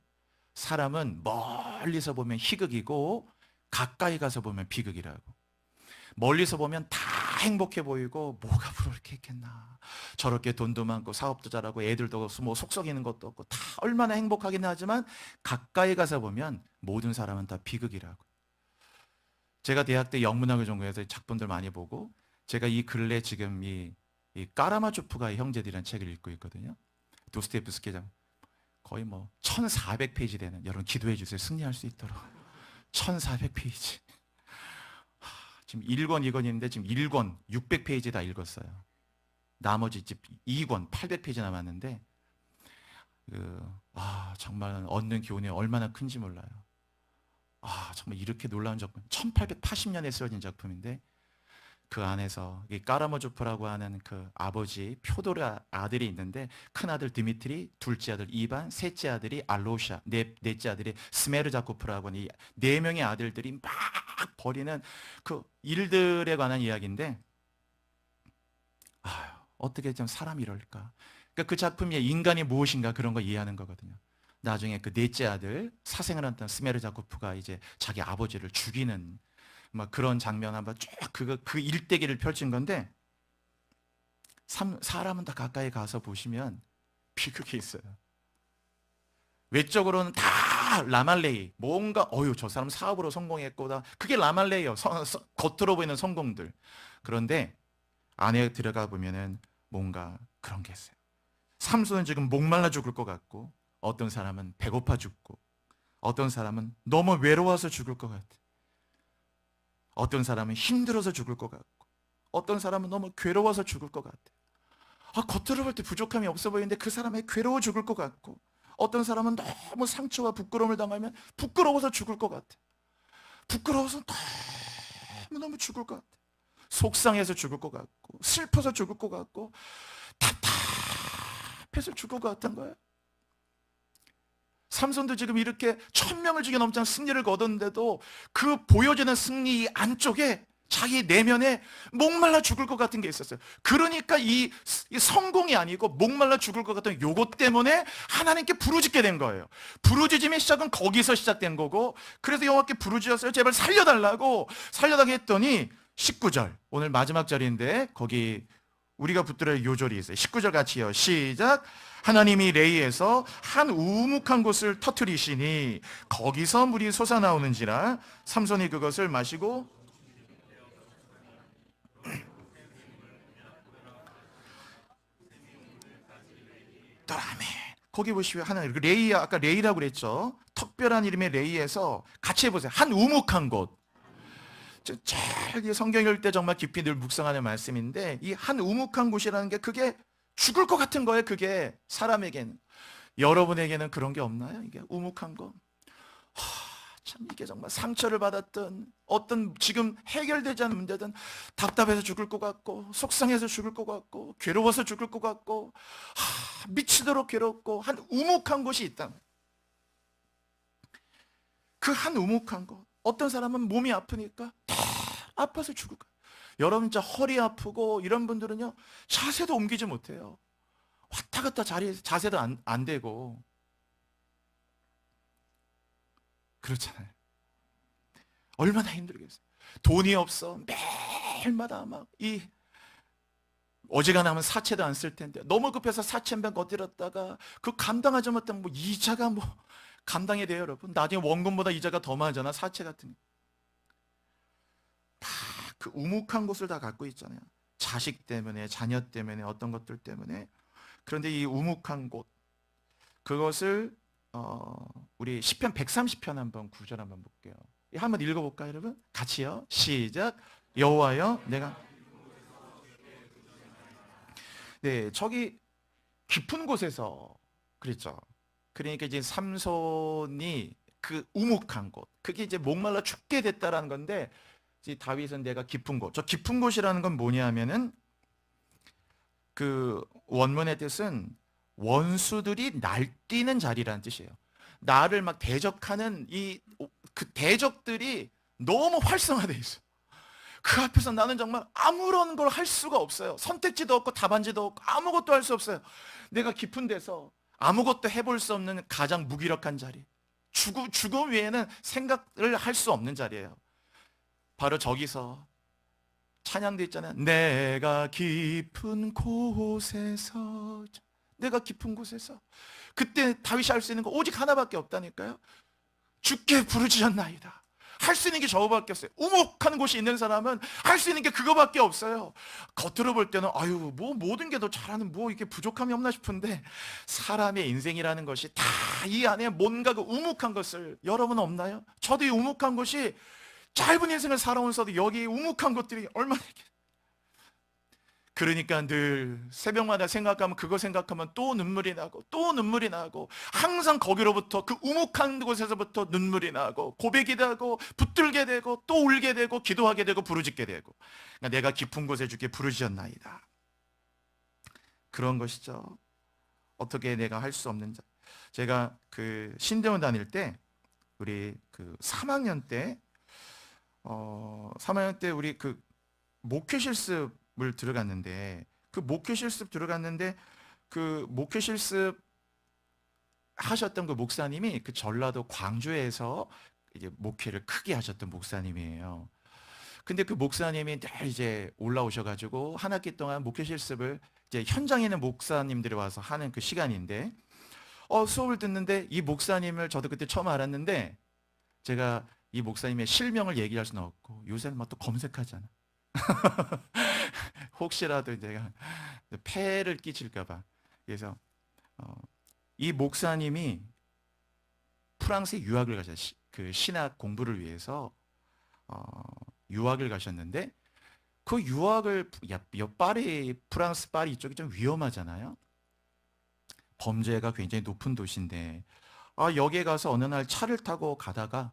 사람은 멀리서 보면 희극이고 가까이 가서 보면 비극이라고. 멀리서 보면 다 행복해 보이고 뭐가 그렇게 했겠나. 저렇게 돈도 많고 사업도 잘하고 애들도 뭐 속썩이는 것도 없고 다 얼마나 행복하긴 하지만 가까이 가서 보면 모든 사람은 다 비극이라고. 제가 대학 때 영문학을 전공해서 작품들 많이 보고 제가 이 근래 지금 이 까라마조프가의 형제들이라는 책을 읽고 있거든요. 도스토옙스키 장 거의 뭐 1400페이지 되는 여러분 기도해 주세요. 승리할 수 있도록 1400페이지 지금 1권 2권인데 지금 1권 600페이지 다 읽었어요. 나머지 2권 800페이지 남았는데 정말 얻는 교훈이 얼마나 큰지 몰라요. 정말 이렇게 놀라운 작품 1880년에 쓰여진 작품인데 그 안에서 이 까라모조프라고 하는 그 아버지 표도르 아들이 있는데 큰 아들 드미트리, 둘째 아들 이반, 셋째 아들이 알로샤, 넷째 아들이 스메르자코프라고 하는 이 네 명의 아들들이 막 벌이는 그 일들에 관한 이야기인데 어떻게 좀 사람이 이럴까? 그러니까 그 작품의 인간이 무엇인가 그런 거 이해하는 거거든요. 나중에 그 넷째 아들 사생을 했던 스메르자코프가 이제 자기 아버지를 죽이는 막 그런 장면 한번 쭉 그 일대기를 펼친 건데 사람은 다 가까이 가서 보시면 비극이 있어요. 외적으로는 다 라말레이 뭔가 어유 저 사람 사업으로 성공했고다 그게 라말레이요. 겉으로 보이는 성공들. 그런데 안에 들어가 보면은 뭔가 그런 게 있어요. 삼손은 지금 목말라 죽을 것 같고 어떤 사람은 배고파 죽고 어떤 사람은 너무 외로워서 죽을 것 같아. 어떤 사람은 힘들어서 죽을 것 같고 어떤 사람은 너무 괴로워서 죽을 것 같아. 겉으로 볼 때 부족함이 없어 보이는데 그 사람이 괴로워 죽을 것 같고 어떤 사람은 너무 상처와 부끄러움을 당하면 부끄러워서 죽을 것 같아. 부끄러워서 너무너무 죽을 것 같아. 속상해서 죽을 것 같고 슬퍼서 죽을 것 같고 답답해서 죽을 것 같은 거예요. 삼손도 지금 이렇게 1000명을 죽여 넘치는 승리를 거뒀는데도 그 보여지는 승리 안쪽에 자기 내면에 목말라 죽을 것 같은 게 있었어요. 그러니까 이 성공이 아니고 목말라 죽을 것 같은 요것 때문에 하나님께 부르짖게 된 거예요. 부르짖음의 시작은 거기서 시작된 거고 그래서 여호와께 부르짖었어요. 제발 살려달라고 했더니 19절 오늘 마지막 절인데 거기 우리가 붙들어야 요절이 있어요. 19절 같이요. 시작. 하나님이 레이에서 한 우묵한 곳을 터뜨리시니 거기서 물이 솟아나오는지라 삼손이 그것을 마시고 아멘. 거기 보시면 하나님 레이 아까 레이라고 그랬죠. 특별한 이름의 레이에서 같이 해보세요. 한 우묵한 곳. 잘 성경 읽을 때 정말 깊이 늘 묵상하는 말씀인데 이 한 우묵한 곳이라는 게 그게 죽을 것 같은 거예요. 그게 사람에게는. 여러분에게는 그런 게 없나요? 이게 우묵한 거. 참 이게 정말 상처를 받았던 어떤 지금 해결되지 않은 문제든 답답해서 죽을 것 같고 속상해서 죽을 것 같고 괴로워서 죽을 것 같고 미치도록 괴롭고 한 우묵한 곳이 있다. 그 한 우묵한 곳. 어떤 사람은 몸이 아프니까 아파서 죽을 거예요. 여러분 진짜 허리 아프고 이런 분들은요 자세도 옮기지 못해요. 왔다 갔다 자세도 안 되고 그렇잖아요. 얼마나 힘들겠어요. 돈이 없어 매일마다 막 어지간하면 사채도 안 쓸 텐데 너무 급해서 사채 한번 거들었다가 그 감당하지 못한 뭐 이자가 뭐 감당이 돼요, 여러분. 나중에 원금보다 이자가 더 많잖아, 사채 같은 거. 다 그 우묵한 곳을 다 갖고 있잖아요. 자식 때문에, 자녀 때문에, 어떤 것들 때문에. 그런데 이 우묵한 곳, 그것을 우리 시편 130편 한번 구절 한번 볼게요. 한번 읽어볼까요, 여러분? 같이요. 시작. 여호와여, 내가 네 저기 깊은 곳에서 그랬죠. 그러니까 이제 삼손이 그 우묵한 곳, 그게 이제 목말라 죽게 됐다라는 건데, 이제 다윗은 내가 깊은 곳, 저 깊은 곳이라는 건 뭐냐면은 그 원문의 뜻은 원수들이 날뛰는 자리라는 뜻이에요. 나를 막 대적하는 그 대적들이 너무 활성화돼 있어. 그 앞에서 나는 정말 아무런 걸 할 수가 없어요. 선택지도 없고 답안지도 없고 아무것도 할 수 없어요. 내가 깊은 데서 아무것도 해볼 수 없는 가장 무기력한 자리. 죽음 외에는 생각을 할 수 없는 자리예요. 바로 저기서 찬양도 있잖아요. 내가 깊은 곳에서, 내가 깊은 곳에서. 그때 다윗이 할 수 있는 거 오직 하나밖에 없다니까요. 주께 부르짖었나이다. 할 수 있는 게 저거밖에 없어요. 우묵한 곳이 있는 사람은 할 수 있는 게 그거밖에 없어요. 겉으로 볼 때는 아유 뭐 모든 게 더 잘하는 뭐 이게 부족함이 없나 싶은데 사람의 인생이라는 것이 다 이 안에 뭔가 그 우묵한 것을, 여러분 없나요? 저도 이 우묵한 곳이 짧은 인생을 살아오면서도 여기 우묵한 것들이 얼마나 그러니까 늘 새벽마다 생각하면 그거 생각하면 또 눈물이 나고 또 눈물이 나고 항상 거기로부터 그 우묵한 곳에서부터 눈물이 나고 고백이 되고 붙들게 되고 또 울게 되고 기도하게 되고 부르짖게 되고 그러니까 내가 깊은 곳에 주께 부르짖었나이다. 그런 것이죠. 어떻게 내가 할 수 없는 자. 제가 그 신대원 다닐 때 우리 그 3학년 때 3학년 때 우리 그 목회 실습을 들어갔는데 그 목회 실습 들어갔는데 그 목회 실습 하셨던 그 목사님이 그 전라도 광주에서 이제 목회를 크게 하셨던 목사님이에요. 근데 그 목사님이 늘 이제 올라오셔가지고 한 학기 동안 목회 실습을 이제 현장에 있는 목사님들이 와서 하는 그 시간인데, 수업을 듣는데 이 목사님을 저도 그때 처음 알았는데, 제가 이 목사님의 실명을 얘기할 수는 없고 요새는 막 또 검색하잖아. 혹시라도 제가 폐를 끼칠까봐. 그래서 이 목사님이 프랑스에 유학을 가셨, 그 신학 공부를 위해서 유학을 가셨는데, 그 유학을 파리, 프랑스 파리 이쪽이 좀 위험하잖아요. 범죄가 굉장히 높은 도시인데, 여기에 가서 어느 날 차를 타고 가다가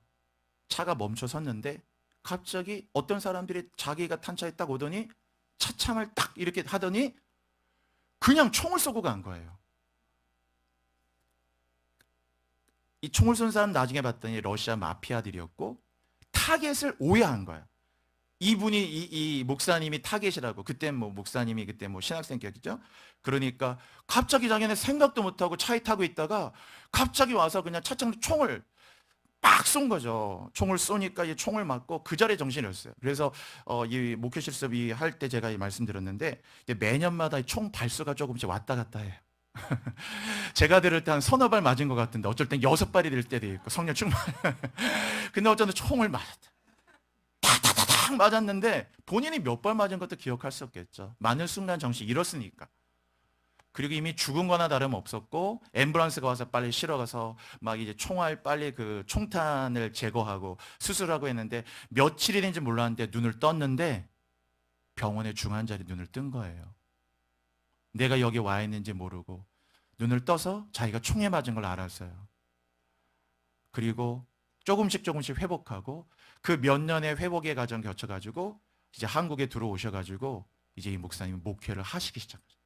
차가 멈춰 섰는데 갑자기 어떤 사람들이 자기가 탄 차에 딱 오더니 차창을 딱 이렇게 하더니 그냥 총을 쏘고 간 거예요. 이 총을 쏜 사람 나중에 봤더니 러시아 마피아들이었고, 타겟을 오해한 거예요. 이분이 이 목사님이 타겟이라고. 그때 뭐 목사님이 그때 뭐 신학생 격이죠. 그러니까 갑자기 자기는 생각도 못하고 차에 타고 있다가 갑자기 와서 그냥 차창으로 총을 빡 쏜 거죠. 총을 쏘니까 이 총을 맞고 그 자리에 정신이 없어요. 그래서 이 목회 실습이 할 때 제가 말씀드렸는데, 매년마다 총 발수가 조금씩 왔다 갔다 해요. 제가 들을 때 한 서너 발 맞은 것 같은데 어쩔 땐 6발이 될 때도 있고, 성령 충만. 근데 어쨌든 총을 맞았다. 탁탁탁 맞았는데 본인이 몇 발 맞은 것도 기억할 수 없겠죠. 맞는 순간 정신 잃었으니까. 그리고 이미 죽은 거나 다름없었고, 앰뷸런스가 와서 빨리 실어가서 막 이제 총알 빨리 그 총탄을 제거하고 수술하고 했는데, 며칠이 된지 몰랐는데 눈을 떴는데 병원의 중환자리 눈을 뜬 거예요. 내가 여기 와 있는지 모르고 눈을 떠서 자기가 총에 맞은 걸 알았어요. 그리고 조금씩 회복하고, 그 몇 년의 회복의 과정 거쳐가지고 이제 한국에 들어오셔가지고 이제 이 목사님이 목회를 하시기 시작하죠.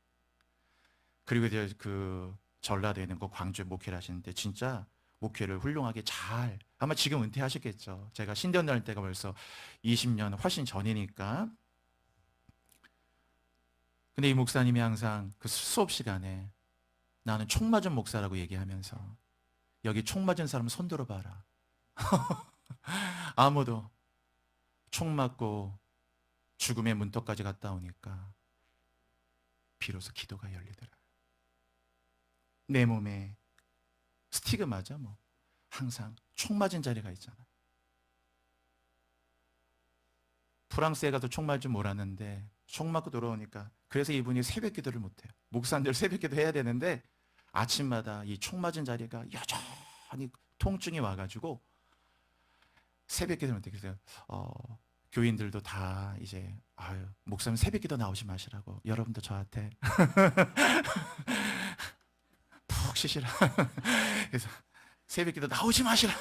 그리고 이제 그 전라도에 있는 그 광주에 목회를 하시는데 진짜 목회를 훌륭하게 잘, 아마 지금 은퇴하셨겠죠. 제가 신대원 다닐 때가 벌써 20년 훨씬 전이니까. 근데 이 목사님이 항상 그 수업 시간에 나는 총 맞은 목사라고 얘기하면서, 여기 총 맞은 사람 손 들어봐라. 아무도 총 맞고 죽음의 문턱까지 갔다 오니까 비로소 기도가 열리더라. 내 몸에 스티그마죠, 뭐. 항상 총 맞은 자리가 있잖아. 프랑스에 가도 총 맞을 줄 몰랐는데 총 맞고 돌아오니까, 그래서 이분이 새벽 기도를 못해요. 목사님들 새벽 기도 해야 되는데 아침마다 이 총 맞은 자리가 여전히 통증이 와가지고 새벽 기도를 못해요. 그래서 교인들도 다 이제, 목사님 새벽 기도 나오지 마시라고, 여러분도 저한테 푹 쉬시라. 그래서 새벽 기도 나오지 마시라.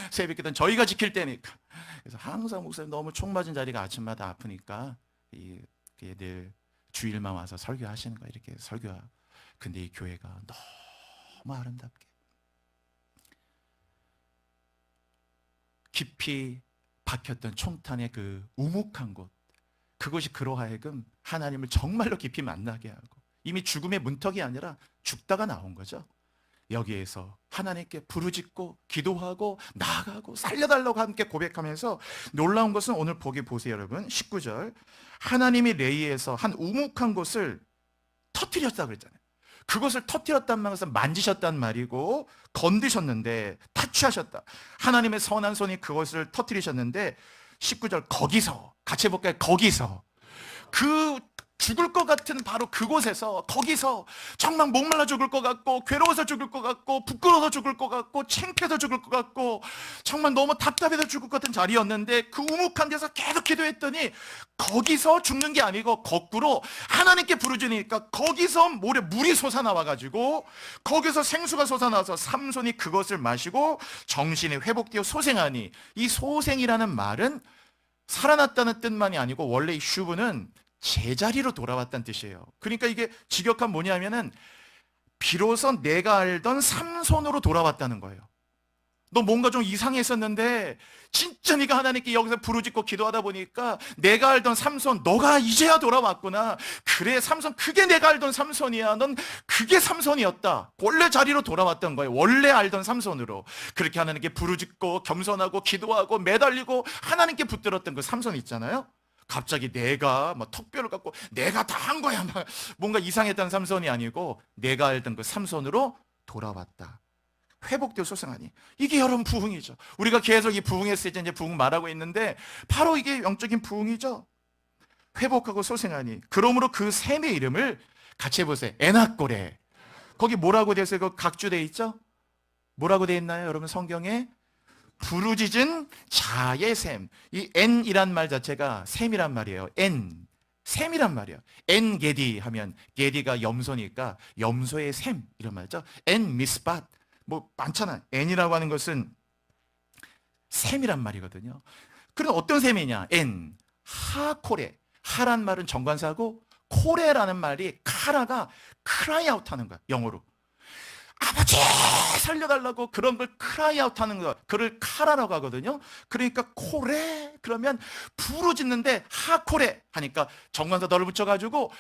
새벽 기도는 저희가 지킬 때니까. 그래서 항상 목사님 너무 총 맞은 자리가 아침마다 아프니까 늘 주일만 와서 설교하시는 거야. 이렇게 설교하고. 근데 이 교회가 너무 아름답게 깊이 박혔던 총탄의 그 우묵한 곳, 그것이 그로 하여금 하나님을 정말로 깊이 만나게 하고, 이미 죽음의 문턱이 아니라 죽다가 나온 거죠. 여기에서 하나님께 부르짖고 기도하고 나아가고 살려달라고 함께 고백하면서, 놀라운 것은 오늘 보세요 여러분. 19절, 하나님이 레이에서 한 우묵한 곳을 터뜨렸다 그랬잖아요. 그것을 터뜨렸단 말은 만지셨단 말이고, 건드셨는데, 타취하셨다. 하나님의 선한 손이 그것을 터뜨리셨는데, 19절, 거기서, 같이 해볼까요? 거기서, 그 죽을 것 같은 바로 그곳에서, 거기서 정말 목말라 죽을 것 같고, 괴로워서 죽을 것 같고, 부끄러워서 죽을 것 같고, 창피해서 죽을 것 같고, 정말 너무 답답해서 죽을 것 같은 자리였는데, 그 우묵한 데서 계속 기도했더니 거기서 죽는 게 아니고 거꾸로 하나님께 부르짖으니까 거기서 물이 솟아나와가지고, 거기서 생수가 솟아나와서 삼손이 그것을 마시고 정신이 회복되어 소생하니, 이 소생이라는 말은 살아났다는 뜻만이 아니고 원래 이 슈브는 제자리로 돌아왔다는 뜻이에요. 그러니까 이게 직역한 뭐냐면은 비로소 내가 알던 삼손으로 돌아왔다는 거예요. 너 뭔가 좀 이상했었는데 진짜 네가 하나님께 여기서 부르짖고 기도하다 보니까 내가 알던 삼손 너가 이제야 돌아왔구나. 그래 삼손 그게 내가 알던 삼손이야. 넌 그게 삼손이었다. 원래 자리로 돌아왔던 거예요. 원래 알던 삼손으로. 그렇게 하나님께 부르짖고 겸손하고 기도하고 매달리고 하나님께 붙들었던 그 삼손 있잖아요. 갑자기 내가 뭐 턱뼈를 갖고 내가 다 한 거야 막 뭔가 이상했던 삼손이 아니고 내가 알던 그 삼손으로 돌아왔다. 회복되어 소생하니. 이게 여러분 부흥이죠. 우리가 계속 이 부흥했을 때 이제 부흥 말하고 있는데 바로 이게 영적인 부흥이죠. 회복하고 소생하니. 그러므로 그 샘의 이름을 같이 해보세요. 에나꼬레. 거기 뭐라고 되어 있어요? 그 각주되어 있죠? 뭐라고 되어 있나요? 여러분 성경에 부르짖은 자의 샘. 이 N이란 말 자체가 샘이란 말이에요. N. 샘이란 말이에요. 엔게디 하면 게디가 염소니까 염소의 샘 이런 말이죠. 엔 미스밭. 뭐 많잖아. N이라고 하는 것은 샘이란 말이거든요. 그럼 어떤 샘이냐? N, 하코레. 하란 말은 정관사고 코레라는 말이 카라가 크라이 아웃 하는 거야. 영어로. 아버지 살려달라고 그런 걸 크라이 아웃 하는 거. 그를 카라라고 하거든요. 그러니까 코레 그러면 부르짖는데 하코레 하니까 정관사 덜을 붙여가지고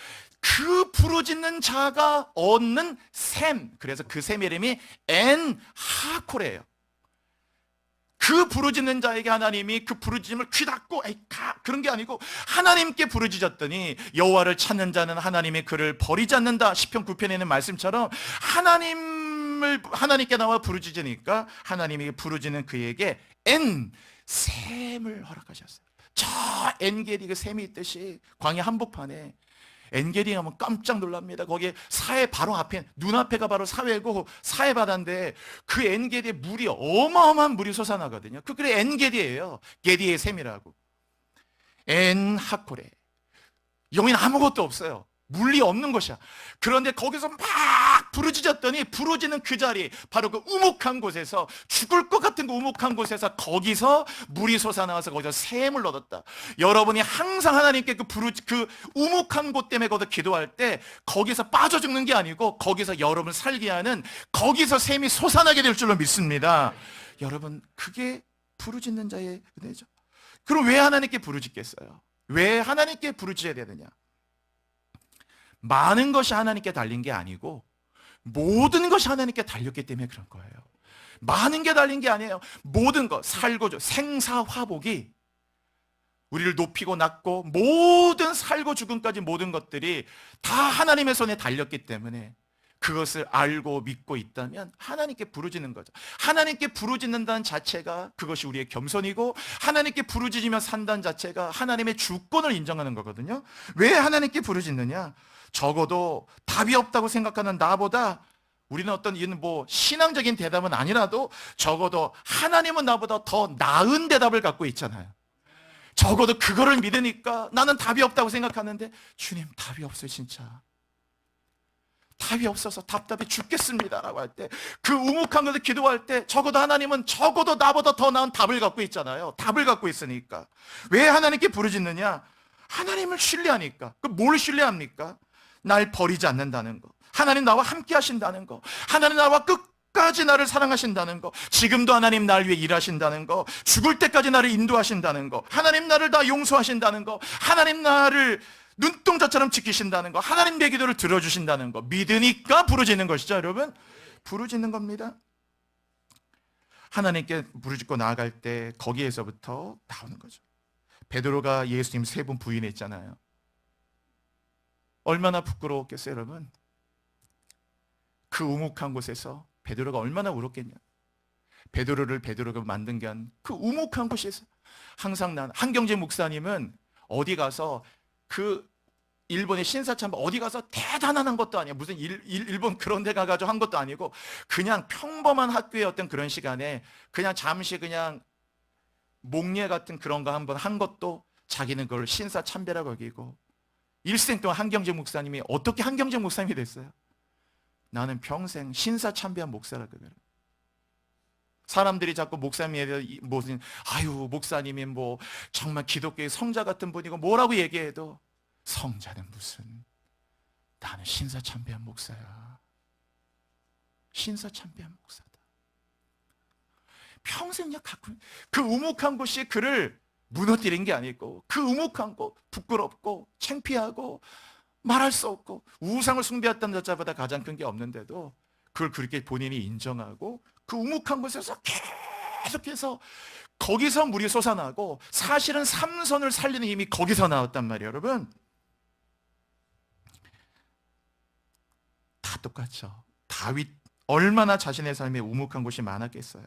그 부르짖는 자가 얻는 샘. 그래서 그 샘 이름이 엔 하코레예요. 그 부르짖는 자에게 하나님이 그 부르짖음을 귀닫고 그런 게 아니고 하나님께 부르짖었더니 여호와를 찾는 자는 하나님이 그를 버리지 않는다. 시편 9편에 있는 말씀처럼 하나님께 나와 부르짖으니까 하나님이 부르짖는 그에게 엔 샘을 허락하셨어요. 저 엔게디 그 샘이 있듯이 광야 한복판에 엔게디 가면 깜짝 놀랍니다. 거기에 사해 바로 앞에 눈앞에가 바로 사해고 사해 바다인데 그 엔게디에 물이 어마어마한 물이 솟아나거든요. 그게 엔게디예요. 게디의 샘이라고. 엔 하코레. 여기는 아무것도 없어요. 물이 없는 것이야. 그런데 거기서 막 부르짖었더니 부르짖는 그 자리 바로 그 우묵한 곳에서 죽을 것 같은 그 우묵한 곳에서 거기서 물이 솟아나와서 거기서 샘을 얻었다. 여러분이 항상 하나님께 그 우묵한 곳 때문에 거기서 기도할 때 거기서 빠져 죽는 게 아니고 거기서 여러분을 살게 하는 거기서 샘이 솟아나게 될 줄로 믿습니다. 여러분 그게 부르짖는 자의 은혜죠. 그럼 왜 하나님께 부르짖겠어요? 왜 하나님께 부르짖어야 되느냐? 많은 것이 하나님께 달린 게 아니고 모든 것이 하나님께 달렸기 때문에 그런 거예요. 많은 게 달린 게 아니에요. 모든 것, 살고 생사화복이 우리를 높이고 낮고 모든 살고 죽음까지 모든 것들이 다 하나님의 손에 달렸기 때문에 그것을 알고 믿고 있다면 하나님께 부르짖는 거죠. 하나님께 부르짖는다는 자체가 그것이 우리의 겸손이고 하나님께 부르짖으며 산다는 자체가 하나님의 주권을 인정하는 거거든요. 왜 하나님께 부르짖느냐? 적어도 답이 없다고 생각하는 나보다 우리는 어떤 뭐 신앙적인 대답은 아니라도 적어도 하나님은 나보다 더 나은 대답을 갖고 있잖아요. 적어도 그거를 믿으니까 나는 답이 없다고 생각하는데 주님 답이 없어요 진짜. 답이 없어서 답답해 죽겠습니다 라고 할 때 그 우묵한 것을 기도할 때 적어도 하나님은 적어도 나보다 더 나은 답을 갖고 있잖아요. 답을 갖고 있으니까. 왜 하나님께 부르짖느냐? 하나님을 신뢰하니까. 뭘 신뢰합니까? 날 버리지 않는다는 거, 하나님 나와 함께 하신다는 거, 하나님 나와 끝까지 나를 사랑하신다는 거, 지금도 하나님 날 위해 일하신다는 거, 죽을 때까지 나를 인도하신다는 거, 하나님 나를 다 용서하신다는 거, 하나님 나를 눈동자처럼 지키신다는 거, 하나님 내 기도를 들어주신다는 거 믿으니까 부르짖는 것이죠. 여러분 부르짖는 겁니다. 하나님께 부르짖고 나아갈 때 거기에서부터 나오는 거죠. 베드로가 예수님 3번 부인했잖아요. 얼마나 부끄러웠겠어요 여러분. 그 우묵한 곳에서 베드로가 얼마나 울었겠냐. 베드로를 베드로가 만든 게 한 그 우묵한 곳에서 항상 난 한경재 목사님은 어디 가서 그 일본의 신사참배 어디 가서 대단한 것도 아니야. 무슨 일본 그런 데 가가지고 한 것도 아니고 그냥 평범한 학교의 어떤 그런 시간에 그냥 잠시 그냥 목례 같은 그런 거 한번 한 것도 자기는 그걸 신사참배라고 여기고 일생 동안 한경재 목사님이 어떻게 한경재 목사님이 됐어요? 나는 평생 신사참배한 목사라고 그래요. 사람들이 자꾸 목사님에 대해서 무슨 목사님이 뭐 정말 기독교의 성자 같은 분이고 뭐라고 얘기해도 성자는 무슨, 나는 신사참배한 목사야. 신사참배한 목사다. 평생 갖고 그 우묵한 곳이 그를 무너뜨린 게 아니고, 그 우묵한 곳, 부끄럽고 창피하고 말할 수 없고 우상을 숭배했던 여자보다 가장 큰 게 없는데도 그걸 그렇게 본인이 인정하고 그 우묵한 곳에서 계속해서 거기서 물이 솟아나고, 사실은 삼손을 살리는 힘이 거기서 나왔단 말이에요. 여러분, 다 똑같죠. 다윗 얼마나 자신의 삶에 우묵한 곳이 많았겠어요.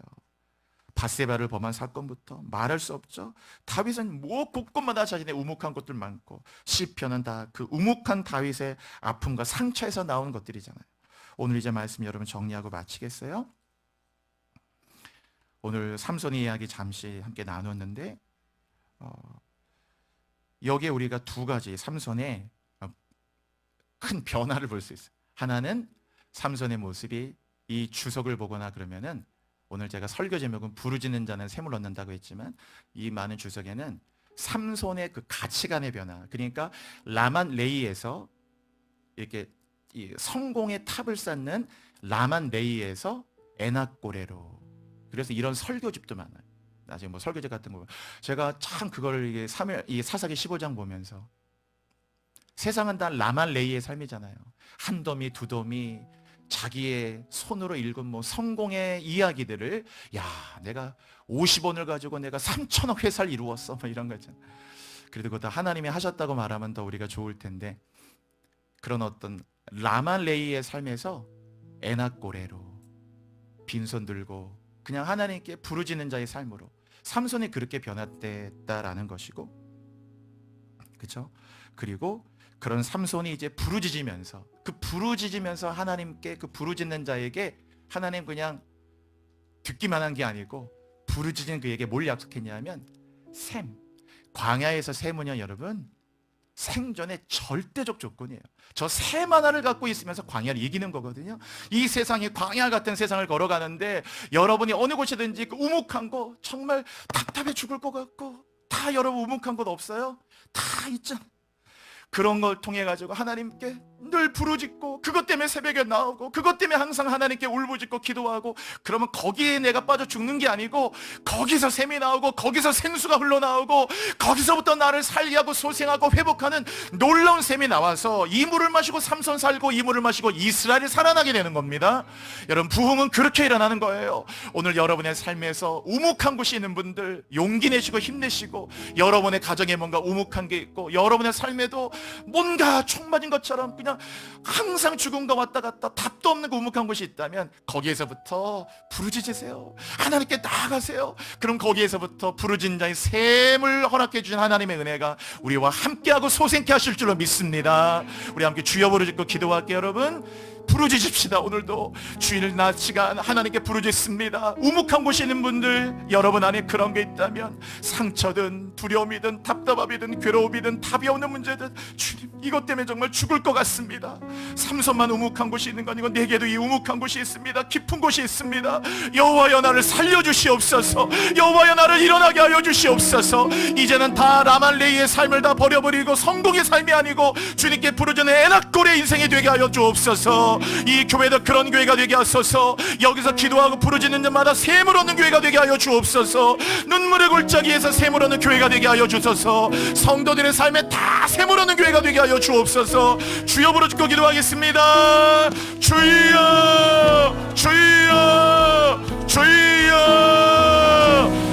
밧세바를 범한 사건부터 말할 수 없죠. 다윗은 곳곳마다 자신의 우묵한 곳들 많고, 시편은 다 그 우묵한 다윗의 아픔과 상처에서 나온 것들이잖아요. 오늘 이제 말씀 여러분 정리하고 마치겠어요. 오늘 삼손의 이야기 잠시 함께 나눴는데, 여기에 우리가 두 가지 삼손의 큰 변화를 볼 수 있어요. 하나는 삼손의 모습이 이 주석을 보거나 그러면은, 오늘 제가 설교 제목은 부르짖는 자는 샘을 얻는다고 했지만, 이 많은 주석에는 삼손의 그 가치관의 변화, 그러니까 라만 레이에서 이렇게 이 성공의 탑을 쌓는 라만 레이에서 에낙고레로, 그래서 이런 설교집도 많아요. 나중에 뭐 설교집 같은 거 제가 참 그걸 이게 이 사사기 15장 보면서, 세상은 다 라만 레이의 삶이잖아요. 한 도미 두 도미 자기의 손으로 읽은 뭐 성공의 이야기들을, 야 내가 50원을 가지고 내가 3천억 회사를 이루었어 뭐 이런 거 있잖아요. 그래도 그거 다 하나님이 하셨다고 말하면 더 우리가 좋을 텐데, 그런 어떤 라만 레이의 삶에서 에낙고레로 빈손 들고 그냥 하나님께 부르짖는 자의 삶으로 삼손이 그렇게 변화됐다라는 것이고, 그렇죠? 그리고 그런 삼손이 이제 부르짖으면서, 그 부르짖으면서 하나님께, 그 부르짖는 자에게 하나님 그냥 듣기만 한 게 아니고 부르짖은 그에게 뭘 약속했냐면 샘. 광야에서 샘은요 여러분 생존의 절대적 조건이에요. 저 샘 하나를 갖고 있으면서 광야를 이기는 거거든요. 이 세상이 광야 같은 세상을 걸어가는데, 여러분이 어느 곳이든지 그 우묵한 거, 정말 답답해 죽을 것 같고, 다 여러분 우묵한 곳 없어요? 다 있죠. 그런 걸 통해 가지고 하나님께 늘 부르짖고, 그것 때문에 새벽에 나오고, 그것 때문에 항상 하나님께 울부짖고 기도하고, 그러면 거기에 내가 빠져 죽는 게 아니고, 거기서 샘이 나오고, 거기서 생수가 흘러나오고, 거기서부터 나를 살리하고 소생하고 회복하는 놀라운 샘이 나와서 이 물을 마시고 삼손 살고, 이 물을 마시고 이스라엘이 살아나게 되는 겁니다. 여러분, 부흥은 그렇게 일어나는 거예요. 오늘 여러분의 삶에서 우묵한 곳이 있는 분들, 용기 내시고 힘내시고, 여러분의 가정에 뭔가 우묵한 게 있고, 여러분의 삶에도 뭔가 총 맞은 것처럼 그냥 항상 죽음과 왔다 갔다 답도 없는 그 우묵한 곳이 있다면, 거기에서부터 부르짖으세요. 하나님께 나아가세요. 그럼 거기에서부터 부르짖는 자의 샘을 허락해 주신 하나님의 은혜가 우리와 함께하고 소생케 하실 줄로 믿습니다. 우리 함께 주여 부르짖고 기도할게요. 여러분, 부르짖읍시다. 오늘도 주일 낮 시간 하나님께 부르짖습니다. 우묵한 곳에 있는 분들, 여러분 안에 그런 게 있다면, 상처든 두려움이든 답답함이든 괴로움이든 답이 없는 문제든, 주님 이것 때문에 정말 죽을 것 같습니다. 삼손만 우묵한 곳이 있는 건 아니고 내게도 이 우묵한 곳이 있습니다. 깊은 곳이 있습니다. 여호와여 나를 살려주시옵소서. 여호와여 나를 일어나게 하여 주시옵소서. 이제는 다 라말레이의 삶을 다 버려버리고 성공의 삶이 아니고 주님께 부르짖는 에낙골의 인생이 되게 하여 주옵소서. 이 교회도 그런 교회가 되게 하소서. 여기서 기도하고 부르짖는 자마다 샘을 얻는 교회가 되게 하여 주옵소서. 눈물의 골짜기에서 샘을 얻는 교회가 되게 하여 주소서. 성도들의 삶에 다 샘을 얻는 교회가 되게 하여 주옵소서. 주여 부르짖고 기도하겠습니다. 주여 주여 주여.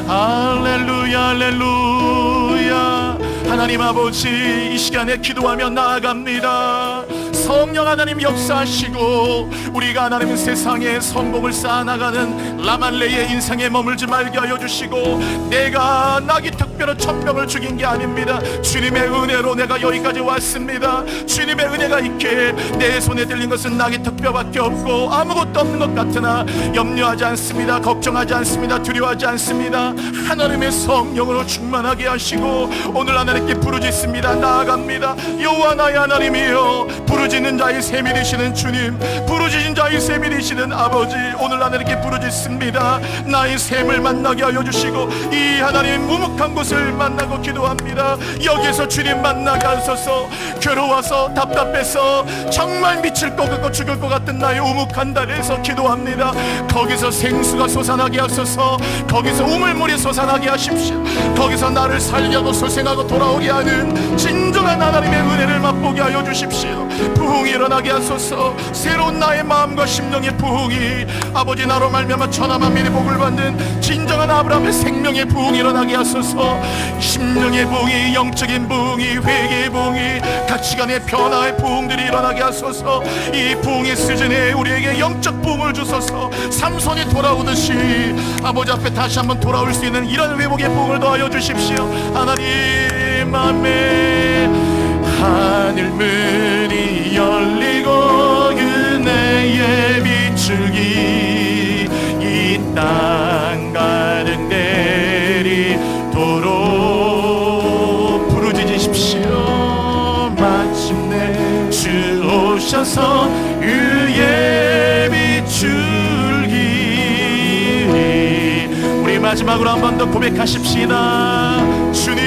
할렐루야 할렐루야. 하나님 아버지, 이 시간에 기도하며 나아갑니다. 성령 하나님 역사하시고, 우리가 하나님 세상에 성공을 쌓아나가는 라말레이의 인생에 머물지 말게 하여 주시고, 내가 낙이 특별한 천명을 죽인 게 아닙니다. 주님의 은혜로 내가 여기까지 왔습니다. 주님의 은혜가 있기에 내 손에 들린 것은 낙이 특별밖에 없고 아무것도 없는 것 같으나 염려하지 않습니다. 걱정하지 않습니다. 두려워하지 않습니다. 하나님의 성령으로 충만하게 하시고, 오늘 하나님께 부르짖습니다. 나아갑니다. 여호와 나의 하나님이여, 부르짖 부르짖는 자의 셈이 되시는 주님, 부르짖은 자의 셈이 되시는 아버지, 오늘 나는 이렇게 부르짖습니다. 나의 셈을 만나게 하여 주시고 이 하나님 무묵한 곳을 만나고 기도합니다. 여기서 주님 만나게 하소서. 괴로워서 답답해서 정말 미칠 것 같고 죽을 것 같은 나의 우묵한 달에서 기도합니다. 거기서 생수가 솟아나게 하소서. 거기서 우물물이 솟아나게 하십시오. 거기서 나를 살려고 소생하고 돌아오게 하는 진정한 하나님의 은혜를 맛보게 하여 주십시오. 부흥이 일어나게 하소서. 새로운 나의 마음과 심령의 부흥이 아버지 나로 말미암아 천하만민의 복을 받는 진정한 아브라함의 생명의 부흥이 일어나게 하소서. 심령의 부흥이, 영적인 부흥이, 회개의 부흥이, 가치관의 변화의 부흥들이 일어나게 하소서. 이 부흥의 시즌에 우리에게 영적 부흥을 주소서. 삼손이 돌아오듯이 아버지 앞에 다시 한번 돌아올 수 있는 이런 회복의 부흥을 더하여 주십시오. 하나님, 아멘. 하늘 문이 열리고 은혜의 비추기 이 땅 가득 내리도록 부르짖으십시오. 마침내 주 오셔서 의의 비추기. 우리 마지막으로 한 번 더 고백하십시다. 주님,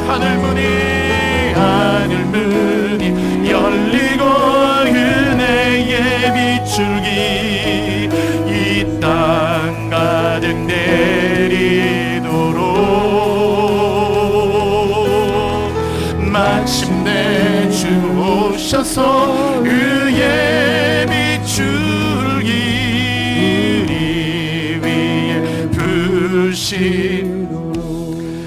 하늘문이 열리고 은혜의 비추기 이 땅 가득 내리도록 마침내 주 오셔서 의의 비추기 위에 부신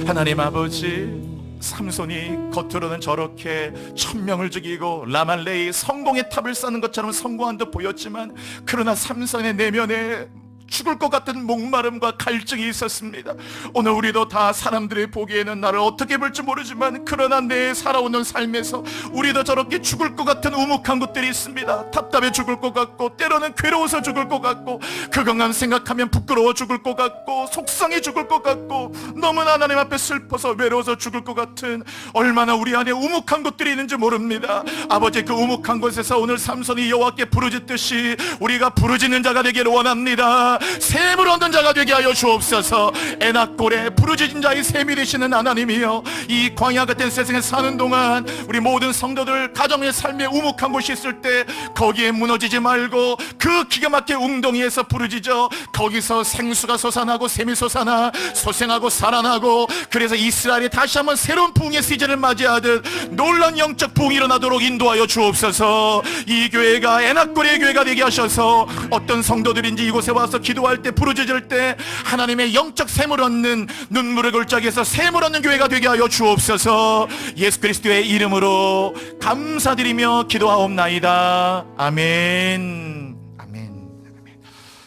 하나님 아버지, 삼손이 겉으로는 저렇게 천명을 죽이고 라말레이 성공의 탑을 쌓는 것처럼 성공한 듯 보였지만 그러나 삼손의 내면에 죽을 것 같은 목마름과 갈증이 있었습니다. 오늘 우리도 다 사람들이 보기에는 나를 어떻게 볼지 모르지만 그러나 내 살아오는 삶에서 우리도 저렇게 죽을 것 같은 우묵한 것들이 있습니다. 답답해 죽을 것 같고 때로는 괴로워서 죽을 것 같고 그것만 생각하면 부끄러워 죽을 것 같고 속상해 죽을 것 같고 너무나 하나님 앞에 슬퍼서 외로워서 죽을 것 같은 얼마나 우리 안에 우묵한 것들이 있는지 모릅니다. 아버지, 그 우묵한 곳에서 오늘 삼손이 여호와께 부르짖듯이 우리가 부르짖는 자가 되기를 원합니다. 샘을 얻는 자가 되게 하여 주옵소서. 에낙골에 부르짖은 자의 샘이 되시는 하나님이여, 이 광야 같은 세상에 사는 동안 우리 모든 성도들 가정의 삶에 우묵한 곳이 있을 때 거기에 무너지지 말고 그 기가 막힌 웅덩이에서 부르짖어 거기서 생수가 솟아나고 샘이 솟아나 소생하고 살아나고, 그래서 이스라엘이 다시 한번 새로운 부흥의 시즌을 맞이하듯 놀라운 영적 부흥이 일어나도록 인도하여 주옵소서. 이 교회가 에낙골의 교회가 되게 하셔서 어떤 성도들인지 이곳에 와서 기도할 때 부르짖을 때 하나님의 영적 샘을 얻는, 눈물의 골짜기에서 샘을 얻는 교회가 되게 하여 주옵소서. 예수 그리스도의 이름으로 감사드리며 기도하옵나이다. 아멘.